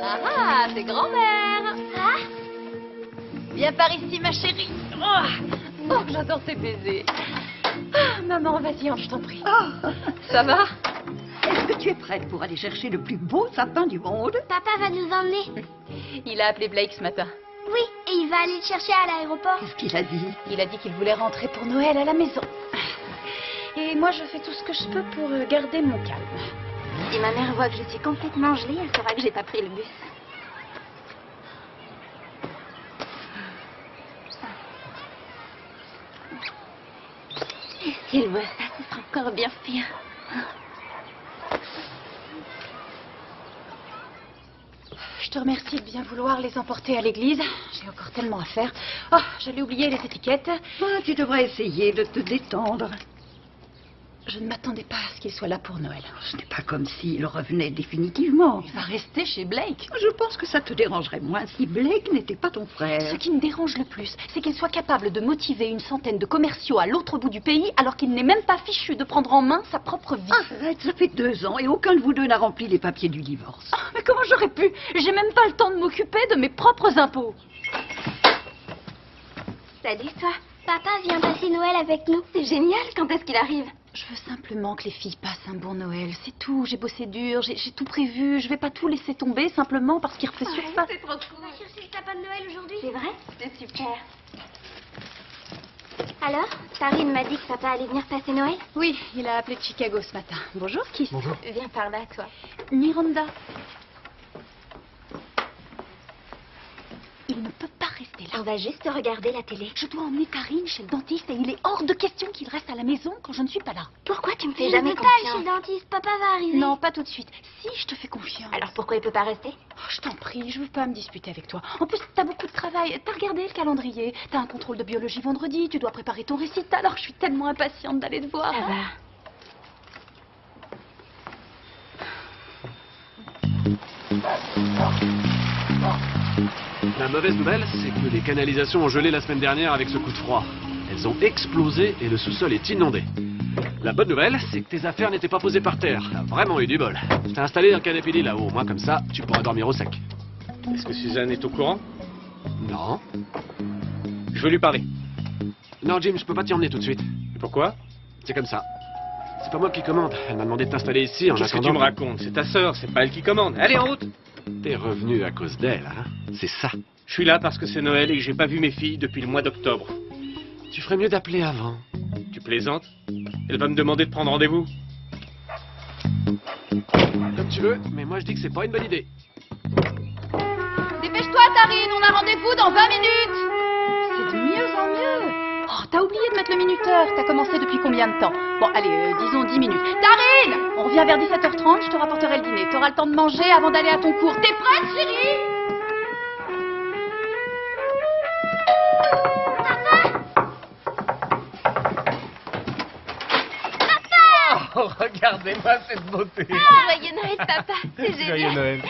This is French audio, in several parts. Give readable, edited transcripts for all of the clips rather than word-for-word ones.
Ah, c'est grand-mère. Ah, Viens par ici, ma chérie. Oh, j'adore tes baisers. Ah, maman, vas-y, je t'en prie. Ça va? Est-ce que tu es prête pour aller chercher le plus beau sapin du monde? papa va nous emmener. Il a appelé Blake ce matin. Oui, et il va aller le chercher à l'aéroport. Qu'est-ce qu'il a dit? Il a dit qu'il voulait rentrer pour Noël à la maison. Et moi, je fais tout ce que je peux pour garder mon calme. Si ma mère voit que je suis complètement gelée, elle saura que j'ai pas pris le bus. Et si elle voit ça, ce sera encore bien pire. Je te remercie de bien vouloir les emporter à l'église. J'ai encore tellement à faire. Oh, j'allais oublier les étiquettes. Ah, tu devrais essayer de te détendre. Je ne m'attendais pas à ce qu'il soit là pour Noël. Ce n'est pas comme s'il revenait définitivement. Il va rester chez Blake. Je pense que ça te dérangerait moins si Blake n'était pas ton Ce frère. qui me dérange le plus, c'est qu'il soit capable de motiver une centaine de commerciaux à l'autre bout du pays alors qu'il n'est même pas fichu de prendre en main sa propre vie. Arrête, ça fait 2 ans et aucun de vous deux n'a rempli les papiers du divorce. Ah, mais comment j'aurais pu? J'ai même pas le temps de m'occuper de mes propres impôts. Salut, toi. Papa vient passer Noël avec nous. C'est génial. Quand est-ce qu'il arrive? Je veux simplement que les filles passent un bon Noël, c'est tout. J'ai bossé dur, j'ai tout prévu. Je vais pas tout laisser tomber simplement parce qu'il refait surface. C'est trop cool. On va chercher le sapin de Noël aujourd'hui. C'est vrai? C'est super. Alors, Tarine m'a dit que papa allait venir passer Noël. Oui, il a appelé de Chicago ce matin. Bonjour, Kiss. Bonjour. Viens par là, toi. Miranda. Il ne peut pas rester là. On va juste regarder la télé. Je dois emmener Karine chez le dentiste et il est hors de question qu'il reste à la maison quand je ne suis pas là. Pourquoi tu me fais Il jamais veut pas confiance? aller Chez le dentiste, papa va arriver. Non, pas tout de suite. Si, je te fais confiance. Alors pourquoi il peut pas rester? Oh, je t'en prie, je veux pas me disputer avec toi. En plus, t'as beaucoup de travail. T'as regardé le calendrier. T'as un contrôle de biologie vendredi. Tu dois préparer ton récital. Alors, je suis tellement impatiente d'aller te voir. Ça va. La mauvaise nouvelle, c'est que les canalisations ont gelé la semaine dernière avec ce coup de froid. Elles ont explosé et le sous-sol est inondé. La bonne nouvelle, c'est que tes affaires n'étaient pas posées par terre. T'as vraiment eu du bol. Je t'ai installé un canapé lit là-haut. Moi, comme ça, tu pourras dormir au sec. Est-ce que Suzanne est au courant? Non. Je veux lui parler. Non, Jim, je peux pas t'y emmener tout de suite. Et pourquoi? C'est comme ça. C'est pas moi qui commande. Elle m'a demandé de t'installer ici en Qu'est-ce que attendant. tu me racontes? C'est ta sœur, c'est pas elle qui commande. Allez, en route! T'es revenu à cause d'elle, hein? C'est ça. Je suis là parce que c'est Noël et que j'ai pas vu mes filles depuis le mois d'octobre. Tu ferais mieux d'appeler avant. Tu plaisantes? Elle va me demander de prendre rendez-vous. Comme tu veux, mais moi je dis que c'est pas une bonne idée. Dépêche-toi, Tarine. On a rendez-vous dans 20 minutes. C'est de mieux en mieux. Oh, t'as oublié de mettre le minuteur. T'as commencé depuis combien de temps? Bon, allez, disons 10 minutes. Tarine! On revient vers 17h30. Je te rapporterai le dîner. T'auras le temps de manger avant d'aller à ton cours. T'es prête, chérie? Oh, regardez-moi cette beauté! Joyeux Noël, papa. C'est Joyeux génial. Noël!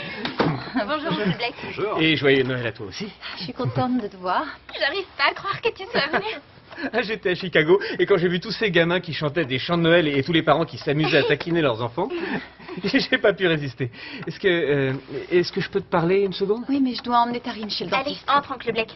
Bonjour, monsieur Blake. Bonjour. Et joyeux Noël à toi aussi. Je suis contente de te voir. J'arrive pas à croire que tu sois venu. J'étais à Chicago et quand j'ai vu tous ces gamins qui chantaient des chants de Noël et tous les parents qui s'amusaient à taquiner leurs enfants, j'ai pas pu résister. Est-ce que je peux te parler une seconde? Oui, mais je dois emmener Tarine chez le Allez, dentiste. entre, oncle Blake.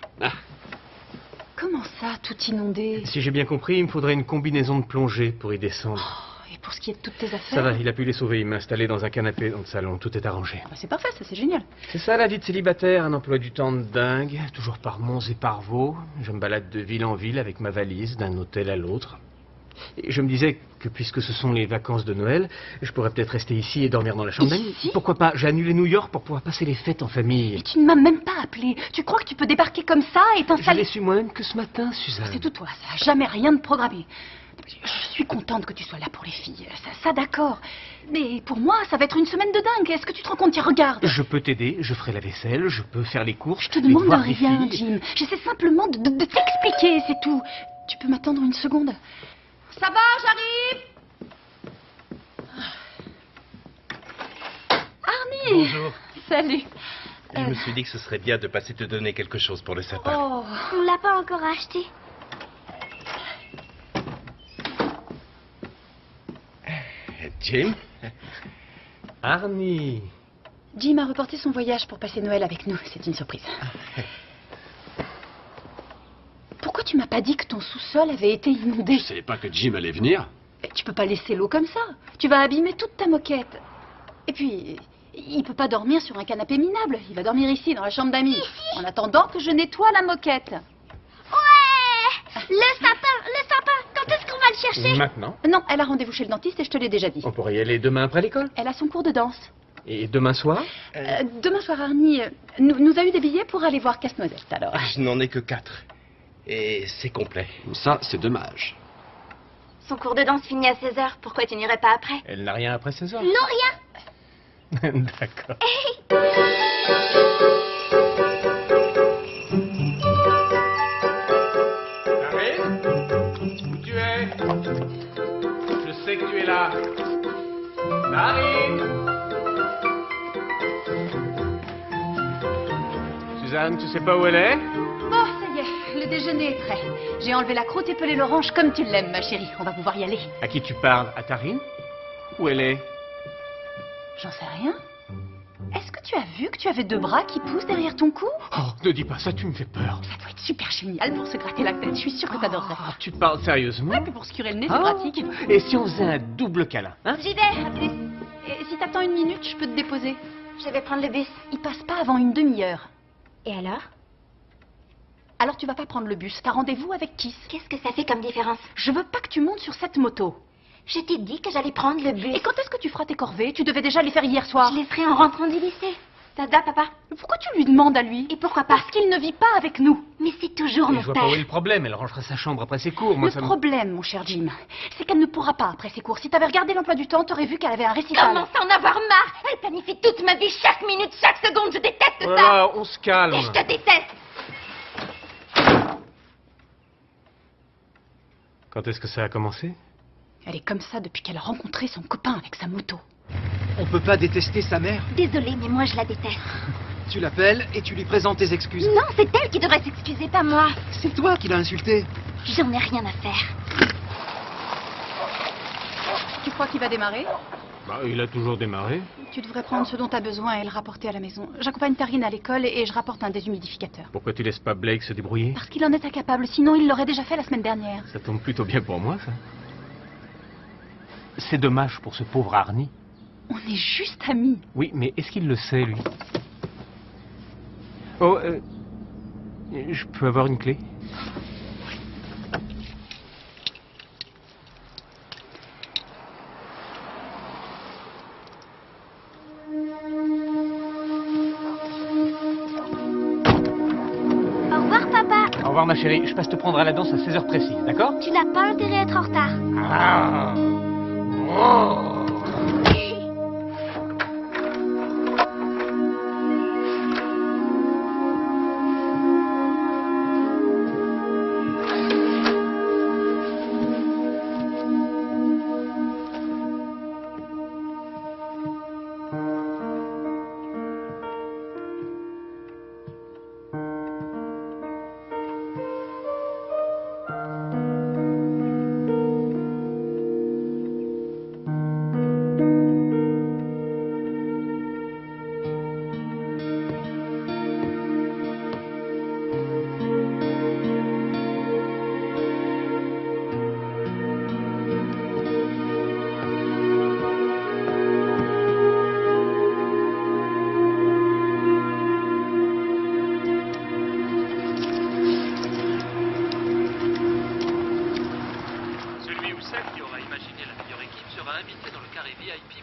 Comment ça, tout inondé? Si j'ai bien compris, il me faudrait une combinaison de plongée pour y descendre. Et pour ce qui est de toutes tes affaires? Ça va, il a pu les sauver. Il m'a installé dans un canapé dans le salon. Tout est arrangé. Bah, c'est parfait, ça c'est génial. C'est ça la vie de célibataire, un emploi du temps de dingue, toujours par monts et par vaux. Je me balade de ville en ville avec ma valise, d'un hôtel à l'autre. Et je me disais que puisque ce sont les vacances de Noël, je pourrais peut-être rester ici et dormir dans la chambre d'amis. Ici? Pourquoi pas? J'ai annulé New York pour pouvoir passer les fêtes en famille. Et tu ne m'as même pas appelé. Tu crois que tu peux débarquer comme ça et Je t'installer? l'ai su moi-même que ce matin, Suzanne. C'est tout toi, ça. Jamais rien de programmé. Je suis contente que tu sois là pour les filles. Ça d'accord. Mais pour moi, ça va être une semaine de dingue. Est-ce que tu te rends compte? Tiens, regarde. Je peux t'aider, je ferai la vaisselle, je peux faire les courses. Je te les demande devoirs de des rien, filles. Jim. J'essaie simplement de t'expliquer, c'est tout. Tu peux m'attendre une seconde? Ça va, j'arrive. Arnie. Bonjour. Salut. Je me suis dit que ce serait bien de passer te donner quelque chose pour le sapin. Oh. On l'a pas encore acheté. Jim? Arnie. Jim a reporté son voyage pour passer Noël avec nous. C'est une surprise. Pourquoi tu m'as pas dit que ton sous-sol avait été inondé? Je savais pas que Jim allait venir. Tu peux pas laisser l'eau comme ça. Tu vas abîmer toute ta moquette. Et puis, il peut pas dormir sur un canapé minable. Il va dormir ici, dans la chambre d'amis. En attendant que je nettoie la moquette. Ouais! Le sapin! Quand est-ce qu'on va le chercher? Maintenant? Non, elle a rendez-vous chez le dentiste et je te l'ai déjà dit. On pourrait y aller demain après l'école? Elle a son cours de danse. Et demain soir? Demain soir, Arnie nous a eu des billets pour aller voir Casse-Noisette, alors. Je n'en ai que 4. Et c'est complet. Ça, c'est dommage. Son cours de danse finit à 16h. Pourquoi tu n'irais pas après? Elle n'a rien après 16 heures? Non, rien! D'accord. Karine? Où tu es? Je sais que tu es là. Karine? Suzanne, tu sais pas où elle est? Bon, ça y est, le déjeuner est prêt. J'ai enlevé la croûte et pelé l'orange comme tu l'aimes, ma chérie. On va pouvoir y aller. À qui tu parles? À Karine? Où elle est? J'en sais rien. Est-ce que tu as vu que tu avais 2 bras qui poussent derrière ton cou? Oh, ne dis pas ça, tu me fais peur. Ça doit être super génial pour se gratter la tête. Je suis sûre que t'adorerais. Ah, tu parles sérieusement? Ouais, puis pour se curer le nez, c'est Ah. pratique. Et si on faisait un double câlin, hein? J'y vais, à plus. Et si t'attends une minute, je peux te déposer. Je vais prendre le bus. Il passe pas avant une demi-heure. Et alors? Alors tu vas pas prendre le bus. T'as rendez-vous avec Kiss. Qu'est-ce que ça fait comme différence? Je veux pas que tu montes sur cette moto. Je t'ai dit que j'allais prendre le bus. Et quand est-ce que tu feras tes corvées? Tu devais déjà les faire hier soir. Je les ferai en rentrant du lycée. Ça te va, papa? Pourquoi tu lui demandes à lui? Et pourquoi pas? Parce qu'il ne vit pas avec nous. Mais c'est toujours Et mon je vois père. pas où est le problème, elle rangera sa chambre après ses cours. Moi, Le ça me... problème, mon cher Jim, c'est qu'elle ne pourra pas après ses cours. Si t'avais regardé l'emploi du temps, t'aurais vu qu'elle avait un récital. Commence à en avoir marre. Elle planifie toute ma vie, chaque minute, chaque seconde. Je déteste ça. Voilà, on se calme. Et je te déteste. Quand est-ce que ça a commencé? Elle est comme ça depuis qu'elle a rencontré son copain avec sa moto. On peut pas détester sa mère. Désolée, mais moi je la déteste. Tu l'appelles et tu lui présentes tes excuses. Non, c'est elle qui devrait s'excuser, pas moi. C'est toi qui l'as insulté. J'en ai rien à faire. Tu crois qu'il va démarrer? Bah, il a toujours démarré. Tu devrais prendre ce dont t'as besoin et le rapporter à la maison. J'accompagne Tarine à l'école et je rapporte un déshumidificateur. Pourquoi tu laisses pas Blake se débrouiller? Parce qu'il en est incapable, sinon il l'aurait déjà fait la semaine dernière. Ça tombe plutôt bien pour moi, ça. C'est dommage pour ce pauvre Arnie. On est juste amis. Oui, mais est-ce qu'il le sait, lui? Oh, je peux avoir une clé? Au revoir, papa. Au revoir, ma chérie. Je passe te prendre à la danse à 16h précises, d'accord? Tu n'as pas intérêt à être en retard. Ah. Oh. Celui ou celle qui aura imaginé la meilleure équipe sera invité dans le carré VIP.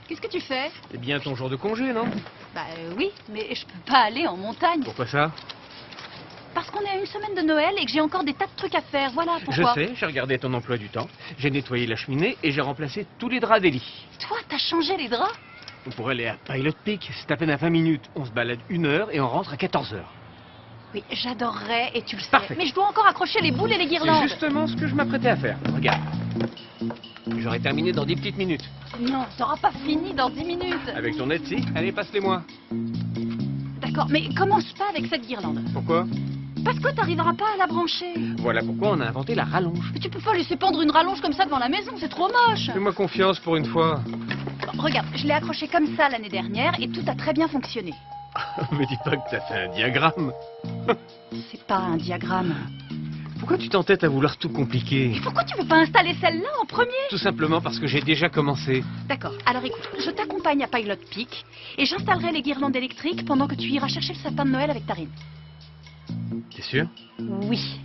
Qu'est-ce que tu fais? C'est bien ton jour de congé, non? Bah oui, mais je peux pas aller en montagne. Pourquoi ça? Parce qu'on est à une semaine de Noël et que j'ai encore des tas de trucs à faire, voilà Je pourquoi. sais, j'ai regardé ton emploi du temps. J'ai nettoyé la cheminée et j'ai remplacé tous les draps d'Elie. Toi, t'as changé les draps? On pourrait aller à Pilot Peak, c'est à peine à 20 minutes. On se balade 1 heure et on rentre à 14 heures. Oui, j'adorerais et tu le sais. Parfait. Mais je dois encore accrocher les boules et les C'est guirlandes. justement ce que je m'apprêtais à faire. Regarde. J'aurai terminé dans 10 petites minutes. Non, t'auras pas fini dans 10 minutes. Avec ton aide, si. Allez, passe-les-moi. D'accord, mais commence pas avec cette guirlande. Pourquoi? Parce que t'arriveras pas à la brancher. Voilà pourquoi on a inventé la rallonge. Mais tu peux pas laisser pendre une rallonge comme ça devant la maison, c'est trop moche. Fais-moi confiance pour une fois. Bon, regarde, je l'ai accroché comme ça l'année dernière et tout a très bien fonctionné. Me dis pas que t'as fait un diagramme. C'est pas un diagramme. Pourquoi tu t'entêtes à vouloir tout compliquer? Et pourquoi tu veux pas installer celle-là en premier? Tout simplement parce que j'ai déjà commencé. D'accord, alors écoute, je t'accompagne à Pilot Peak et j'installerai les guirlandes électriques pendant que tu iras chercher le sapin de Noël avec Tarine. T'es sûr? Oui.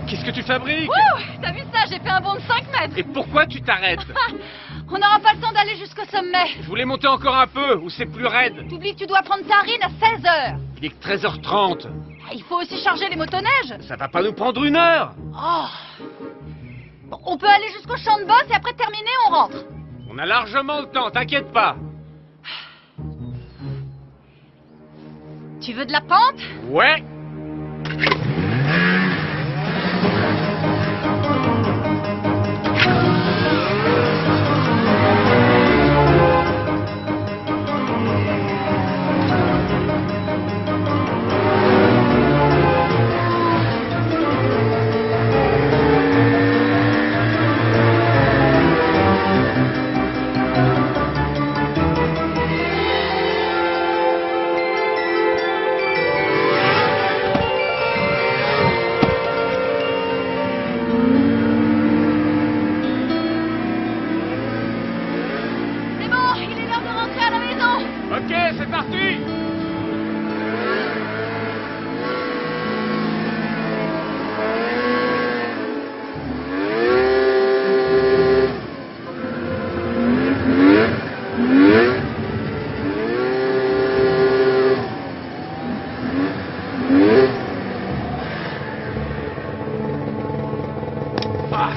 Qu'est-ce que tu fabriques? Wouh! T'as vu ça? J'ai fait un bond de 5 mètres. Et pourquoi tu t'arrêtes? On n'aura pas le temps d'aller jusqu'au sommet. Je voulais monter encore un peu, ou c'est plus raide. T'oublies que tu dois prendre Tarine à 16h. Il est que 13h30. Il faut aussi charger les motoneiges. Ça va pas nous prendre 1 heure. Oh. Bon, on peut aller jusqu'au champ de bosse et après terminer, on rentre. On a largement le temps, t'inquiète pas. Tu veux de la pente? Ouais. C'est bon, il est l'heure de rentrer à la maison. Ok, c'est parti. Ah,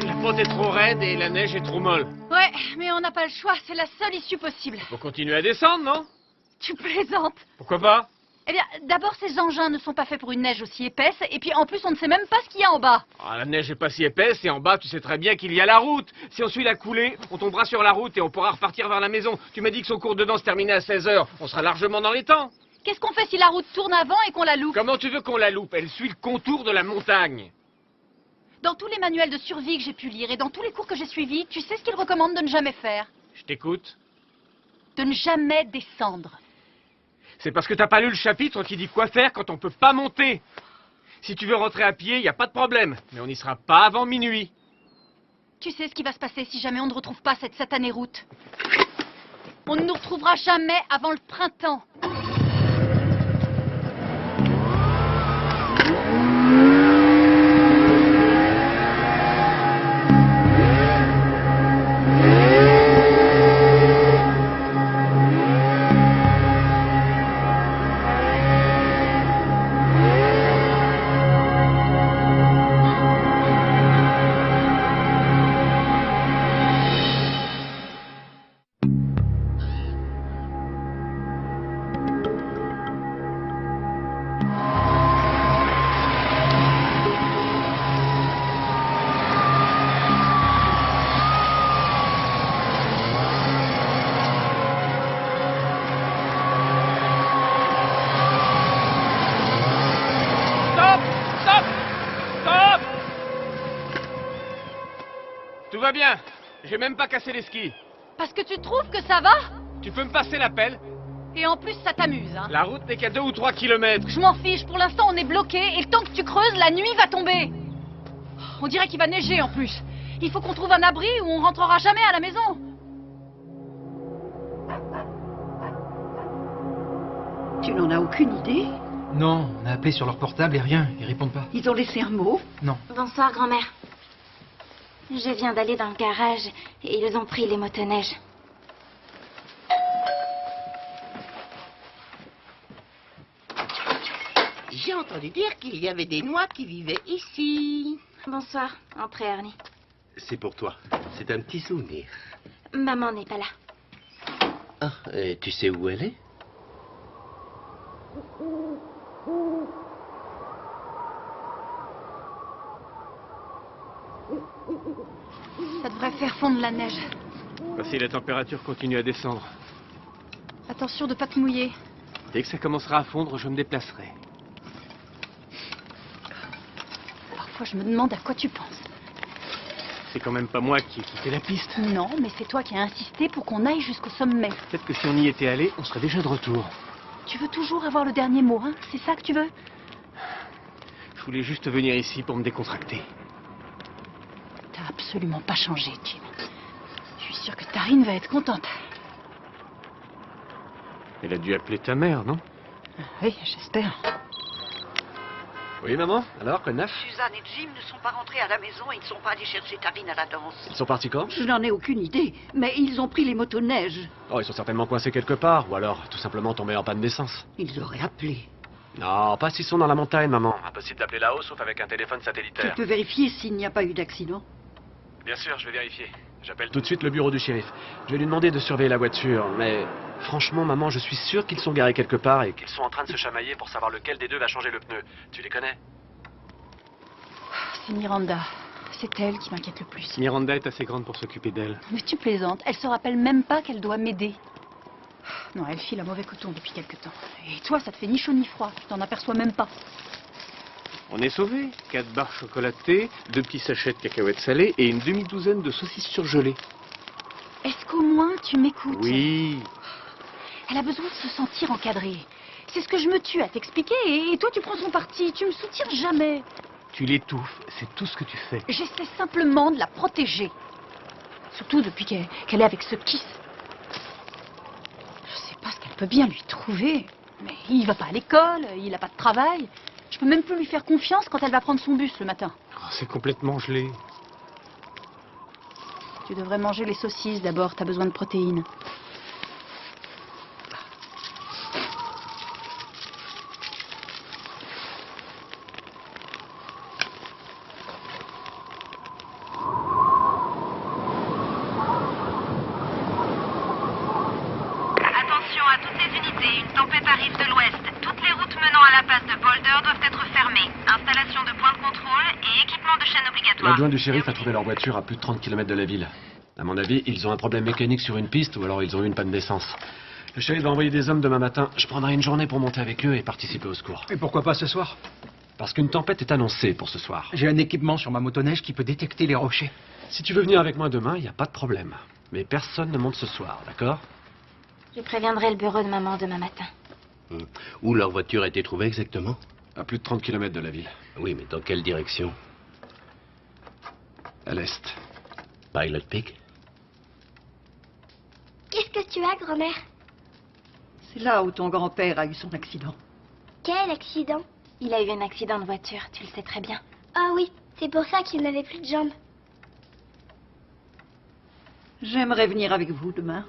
la pente est trop raide et la neige est trop molle. Ouais, mais on n'a pas le choix, c'est la seule issue possible. Faut continuer à descendre, non? Tu plaisantes. Pourquoi pas? Eh bien, d'abord, ces engins ne sont pas faits pour une neige aussi épaisse, et puis en plus, on ne sait même pas ce qu'il y a en bas. Ah, la neige est pas si épaisse et en bas, tu sais très bien qu'il y a la route. Si on suit la coulée, on tombera sur la route et on pourra repartir vers la maison. Tu m'as dit que son cours de danse se terminait à 16h. On sera largement dans les temps. Qu'est-ce qu'on fait si la route tourne avant et qu'on la loupe? Comment tu veux qu'on la loupe? Elle suit le contour de la montagne. Dans tous les manuels de survie que j'ai pu lire et dans tous les cours que j'ai suivis, tu sais ce qu'ils recommandent de ne jamais faire? Je t'écoute. De ne jamais descendre. C'est parce que t'as pas lu le chapitre qui dit quoi faire quand on peut pas monter. Si tu veux rentrer à pied, y a pas de problème. Mais on n'y sera pas avant minuit. Tu sais ce qui va se passer si jamais on ne retrouve pas cette satanée route? On ne nous retrouvera jamais avant le printemps. Tout va bien. J'ai même pas cassé les skis. Parce que tu trouves que ça va? Tu peux me passer la pelle? Et en plus, ça t'amuse, hein? La route n'est qu'à 2 ou 3 kilomètres. Je m'en fiche, pour l'instant on est bloqué et le temps que tu creuses, la nuit va tomber. On dirait qu'il va neiger en plus. Il faut qu'on trouve un abri où on rentrera jamais à la maison. Tu n'en as aucune idée? Non, on a appelé sur leur portable et rien, ils répondent pas. Ils ont laissé un mot? Non. Bonsoir, grand-mère. Je viens d'aller dans le garage et ils ont pris les motoneiges. J'ai entendu dire qu'il y avait des noix qui vivaient ici. Bonsoir, entrez, Ernie. C'est pour toi. C'est un petit souvenir. Maman n'est pas là. Ah, et tu sais où elle est? Ça devrait faire fondre la neige. Si la température continue à descendre. Attention de pas te mouiller. Dès que ça commencera à fondre, je me déplacerai. Parfois, je me demande à quoi tu penses. C'est quand même pas moi qui ai quitté la piste. Non, mais c'est toi qui as insisté pour qu'on aille jusqu'au sommet. Peut-être que si on y était allé, on serait déjà de retour. Tu veux toujours avoir le dernier mot, hein? C'est ça que tu veux? Je voulais juste venir ici pour me décontracter. T'as absolument pas changé, Jim. Je suis sûre que Tarine va être contente. Elle a dû appeler ta mère, non? Oui, j'espère. Oui, maman? Alors, quoi de neuf? Suzanne et Jim ne sont pas rentrés à la maison et ils ne sont pas allés chercher Tarine à la danse. Ils sont partis quand? Je n'en ai aucune idée, mais ils ont pris les motoneiges. Oh, ils sont certainement coincés quelque part, ou alors tout simplement tombés en panne d'essence. Ils auraient appelé. Non, pas s'ils sont dans la montagne, maman. Impossible d'appeler là-haut, sauf avec un téléphone Tu satellitaire. peux vérifier s'il n'y a pas eu d'accident? Bien sûr, je vais vérifier. J'appelle tout de suite le bureau du shérif. Je vais lui demander de surveiller la voiture, mais franchement, maman, je suis sûr qu'ils sont garés quelque part et qu'ils sont en train de se chamailler pour savoir lequel des deux va changer le pneu. Tu les connais? C'est Miranda. C'est elle qui m'inquiète le plus. Miranda est assez grande pour s'occuper d'elle. Mais tu plaisantes. Elle se rappelle même pas qu'elle doit m'aider. Non, elle file un mauvais coton depuis quelque temps. Et toi, ça te fait ni chaud ni froid. Tu t'en aperçois même pas. On est sauvés. 4 barres chocolatées, 2 petits sachets de cacahuètes salées et une demi-douzaine de saucisses surgelées. Est-ce qu'au moins tu m'écoutes? Oui. Elle a besoin de se sentir encadrée. C'est ce que je me tue à t'expliquer et toi tu prends son parti. Tu me soutiens jamais. Tu l'étouffes, c'est tout ce que tu fais. J'essaie simplement de la protéger. Surtout depuis qu'elle est avec ce Kiss. Je sais pas ce qu'elle peut bien lui trouver. Mais il va pas à l'école, il a pas de travail. Je peux même plus lui faire confiance quand elle va prendre son bus le matin. Oh, c'est complètement gelé. Tu devrais manger les saucisses d'abord, t'as besoin de protéines. Attention à toutes les unités, une tempête arrive de l'ouest. Toutes les routes menant à la passe de Boulder doivent être fermées. Installation de points de contrôle et équipement de chaîne obligatoire. L'adjoint du shérif a trouvé leur voiture à plus de 30 km de la ville. À mon avis, ils ont un problème mécanique sur une piste ou alors ils ont eu une panne d'essence. Le shérif va envoyer des hommes demain matin. Je prendrai une journée pour monter avec eux et participer au secours. Et pourquoi pas ce soir? Parce qu'une tempête est annoncée pour ce soir. J'ai un équipement sur ma motoneige qui peut détecter les rochers. Si tu veux venir avec moi demain, il n'y a pas de problème. Mais personne ne monte ce soir, d'accord? Je préviendrai le bureau de maman demain matin. Où leur voiture a été trouvée exactement? À plus de 30 km de la ville. Oui, mais dans quelle direction? À l'est. Pilot Peak? Qu'est-ce que tu as, grand-mère? C'est là où ton grand-père a eu son accident. Quel accident? Il a eu un accident de voiture, tu le sais très bien. Ah oui, c'est pour ça qu'il n'avait plus de jambes. J'aimerais venir avec vous demain.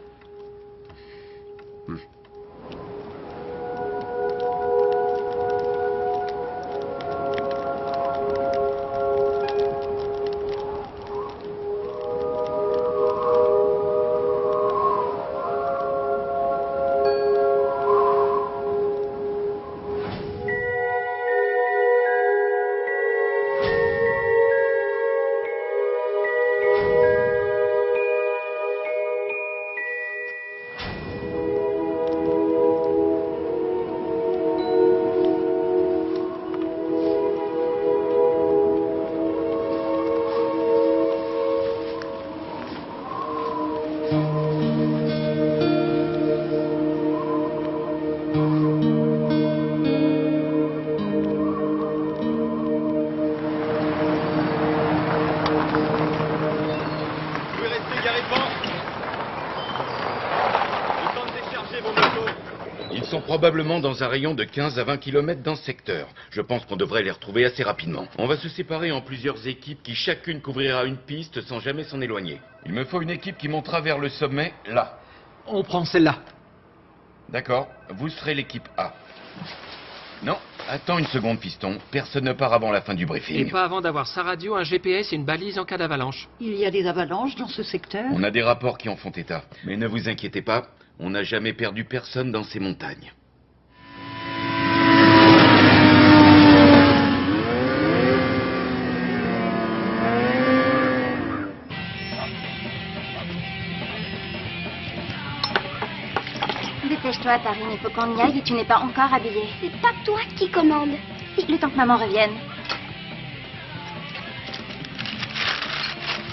probablement dans un rayon de 15 à 20 km dans ce secteur. Je pense qu'on devrait les retrouver assez rapidement. On va se séparer en plusieurs équipes qui chacune couvrira une piste sans jamais s'en éloigner. Il me faut une équipe qui montera vers le sommet, là. On prend celle-là. D'accord, vous serez l'équipe A. Non, attends une seconde, Piston. Personne ne part avant la fin du briefing. Et pas avant d'avoir sa radio, un GPS et une balise en cas d'avalanche. Il y a des avalanches dans ce secteur? On a des rapports qui en font état. Mais ne vous inquiétez pas, on n'a jamais perdu personne dans ces montagnes. Dépêche-toi, Tarine, il faut qu'on y aille et tu n'es pas encore habillée. C'est pas toi qui commande. Si, le temps que maman revienne.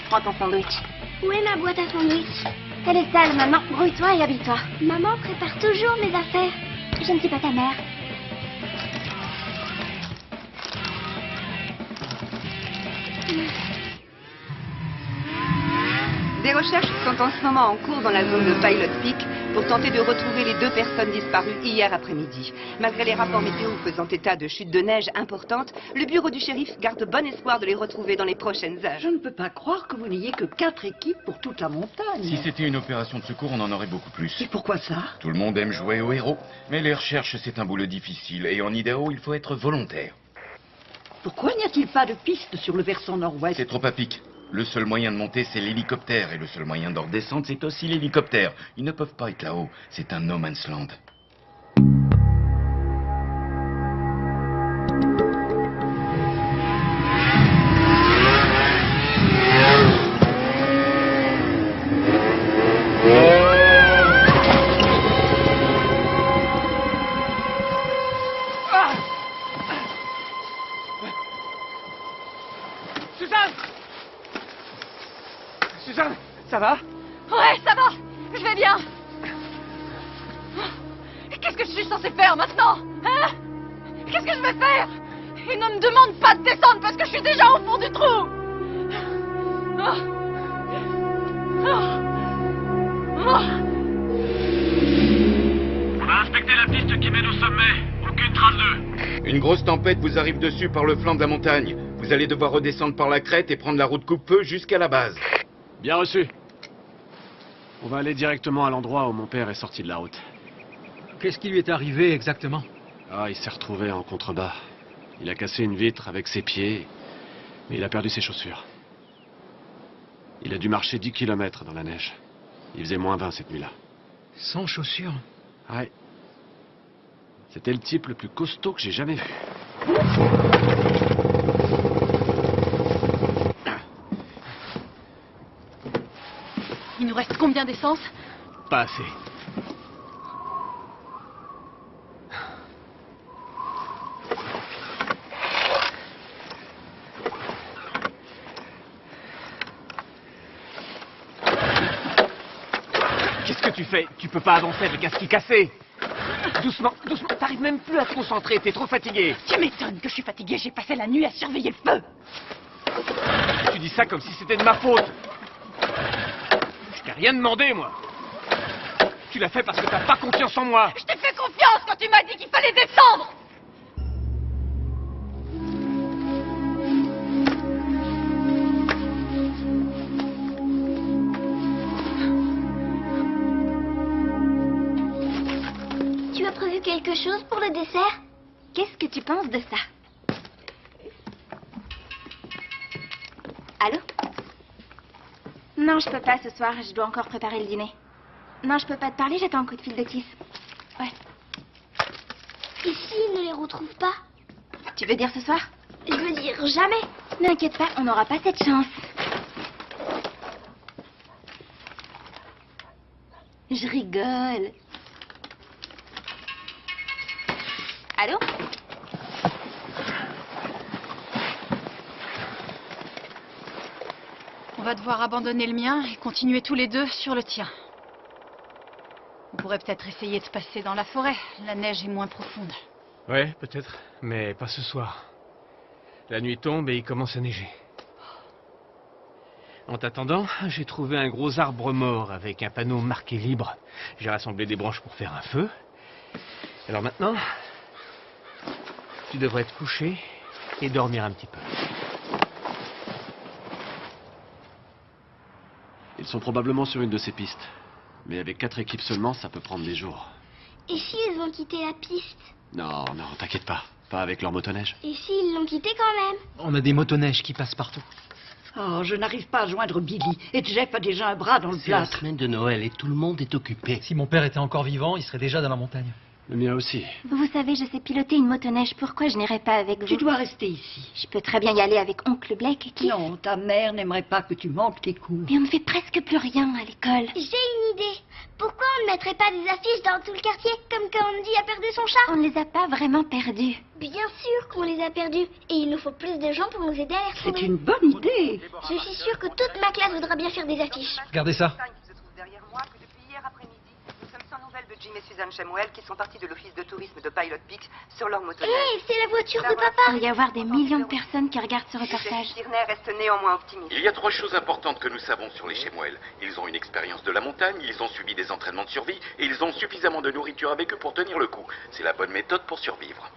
Prends ton sandwich. Où est ma boîte à sandwich? Elle est sale, maman. Brouille-toi et habille-toi. Maman prépare toujours mes affaires. Je ne suis pas ta mère. Des recherches sont en ce moment en cours dans la zone de Pilot Peak pour tenter de retrouver les 2 personnes disparues hier après-midi. Malgré les rapports météo faisant état de chutes de neige importantes, le bureau du shérif garde bon espoir de les retrouver dans les prochaines heures. Je ne peux pas croire que vous n'ayez que 4 équipes pour toute la montagne. Si c'était une opération de secours, on en aurait beaucoup plus. Et pourquoi ça? Tout le monde aime jouer au héros, mais les recherches, c'est un boulot difficile. Et en Idaho, il faut être volontaire. Pourquoi n'y a-t-il pas de piste sur le versant nord-ouest? C'est trop à pic. Le seul moyen de monter, c'est l'hélicoptère. Et le seul moyen de redescendre, c'est aussi l'hélicoptère. Ils ne peuvent pas être là-haut. C'est un no man's land. Suzanne, ça va? Ouais, ça va. Je vais bien. Qu'est-ce que je suis censée faire maintenant? Hein? Qu'est-ce que je vais faire? Et ne me demande pas de descendre parce que je suis déjà au fond du trou. On a inspecté la piste qui mène au sommet. Aucune trace d'eux. Une grosse tempête vous arrive dessus par le flanc de la montagne. Vous allez devoir redescendre par la crête et prendre la route coupe-feu jusqu'à la base. Bien reçu. On va aller directement à l'endroit où mon père est sorti de la route. Qu'est-ce qui lui est arrivé exactement? Ah, il s'est retrouvé en contrebas. Il a cassé une vitre avec ses pieds, mais il a perdu ses chaussures. Il a dû marcher 10 km dans la neige. Il faisait -20 cette nuit-là. Sans chaussures? Ouais. C'était le type le plus costaud que j'ai jamais vu. Il nous reste combien d'essence? Pas assez. Qu'est-ce que tu fais? Tu peux pas avancer avec un ski cassé. Doucement, doucement, t'arrives même plus à te concentrer, t'es trop fatigué. Tu m'étonnes que je suis fatiguée, j'ai passé la nuit à surveiller le feu. Tu dis ça comme si c'était de ma faute. Je t'ai rien demandé, moi. Tu l'as fait parce que t'as pas confiance en moi. Je t'ai fait confiance quand tu m'as dit qu'il fallait descendre. Tu as prévu quelque chose pour le dessert? Qu'est-ce que tu penses de ça? Allô? Non, je peux pas ce soir, je dois encore préparer le dîner. Non, je peux pas te parler, j'attends un coup de fil de Kiss. Ouais. Ici, ils ne les retrouvent pas. Tu veux dire ce soir? Je veux dire jamais. N'inquiète pas, on n'aura pas cette chance. Je rigole. Allô? On va devoir abandonner le mien et continuer tous les deux sur le tien. On pourrait peut-être essayer de passer dans la forêt. La neige est moins profonde. Ouais, peut-être, mais pas ce soir. La nuit tombe et il commence à neiger. En t'attendant, j'ai trouvé un gros arbre mort avec un panneau marqué libre. J'ai rassemblé des branches pour faire un feu. Alors maintenant, tu devrais te coucher et dormir un petit peu. Ils sont probablement sur une de ces pistes. Mais avec 4 équipes seulement, ça peut prendre des jours. Et si ils ont quitté la piste? Non, t'inquiète pas. Pas avec leur motoneige. Et s'ils l'ont quitté quand même? On a des motoneiges qui passent partout. Oh, je n'arrive pas à joindre Billy. Et Jeff a déjà un bras dans le C'est la plâtre. semaine de Noël et tout le monde est occupé. Si mon père était encore vivant, il serait déjà dans la montagne. Le mien aussi. Vous savez, je sais piloter une motoneige. Pourquoi je n'irai pas avec vous? Tu dois rester ici. Je peux très bien y aller avec oncle Blake qui... Non, ta mère n'aimerait pas que tu manques tes cours. Mais on ne fait presque plus rien à l'école. J'ai une idée. Pourquoi on ne mettrait pas des affiches dans tout le quartier, comme quand Andy a perdu son chat? On ne les a pas vraiment perdus. Bien sûr qu'on les a perdus. Et il nous faut plus de gens pour nous aider à les retrouver. C'est une bonne idée. Je suis sûre que toute ma classe voudra bien faire des affiches. Regardez ça. Jim et Suzanne Shemuel qui sont partis de l'office de tourisme de Pilot Peak sur leur motoneige. Hé, c'est la voiture de papa. Il va y avoir des millions de personnes qui regardent ce reportage. Tierney reste néanmoins optimiste. Il y a 3 choses importantes que nous savons sur les Shemuel. Ils ont une expérience de la montagne, ils ont suivi des entraînements de survie et ils ont suffisamment de nourriture avec eux pour tenir le coup. C'est la bonne méthode pour survivre.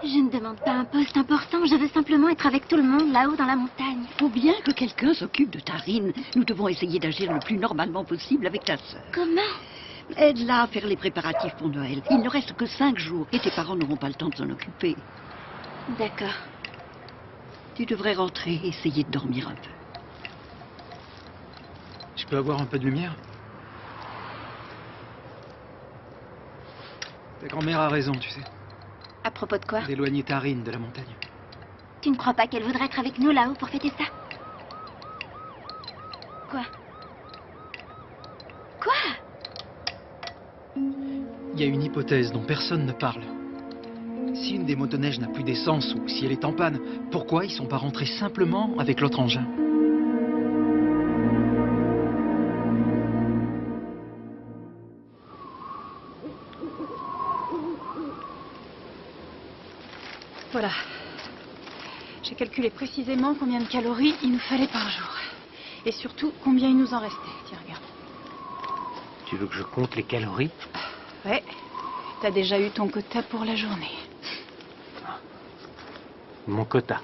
Je ne demande pas un poste important, je veux simplement être avec tout le monde là-haut dans la montagne. Faut bien que quelqu'un s'occupe de Tarine. Nous devons essayer d'agir le plus normalement possible avec ta sœur. Comment? Aide-la à faire les préparatifs pour Noël. Il ne reste que 5 jours et tes parents n'auront pas le temps de s'en occuper. D'accord. Tu devrais rentrer et essayer de dormir un peu. Je peux avoir un peu de lumière? Ta grand-mère a raison, tu sais. À propos de quoi? D'éloigner Tarine de la montagne. Tu ne crois pas qu'elle voudrait être avec nous là-haut pour fêter ça? Quoi? Quoi? Il y a une hypothèse dont personne ne parle. Si une des motoneiges n'a plus d'essence ou si elle est en panne, pourquoi ils sont pas rentrés simplement avec l'autre engin? Voilà. J'ai calculé précisément combien de calories il nous fallait par jour. Et surtout, combien il nous en restait. Tiens, regarde. Tu veux que je compte les calories? Ouais. T'as déjà eu ton quota pour la journée. Mon quota.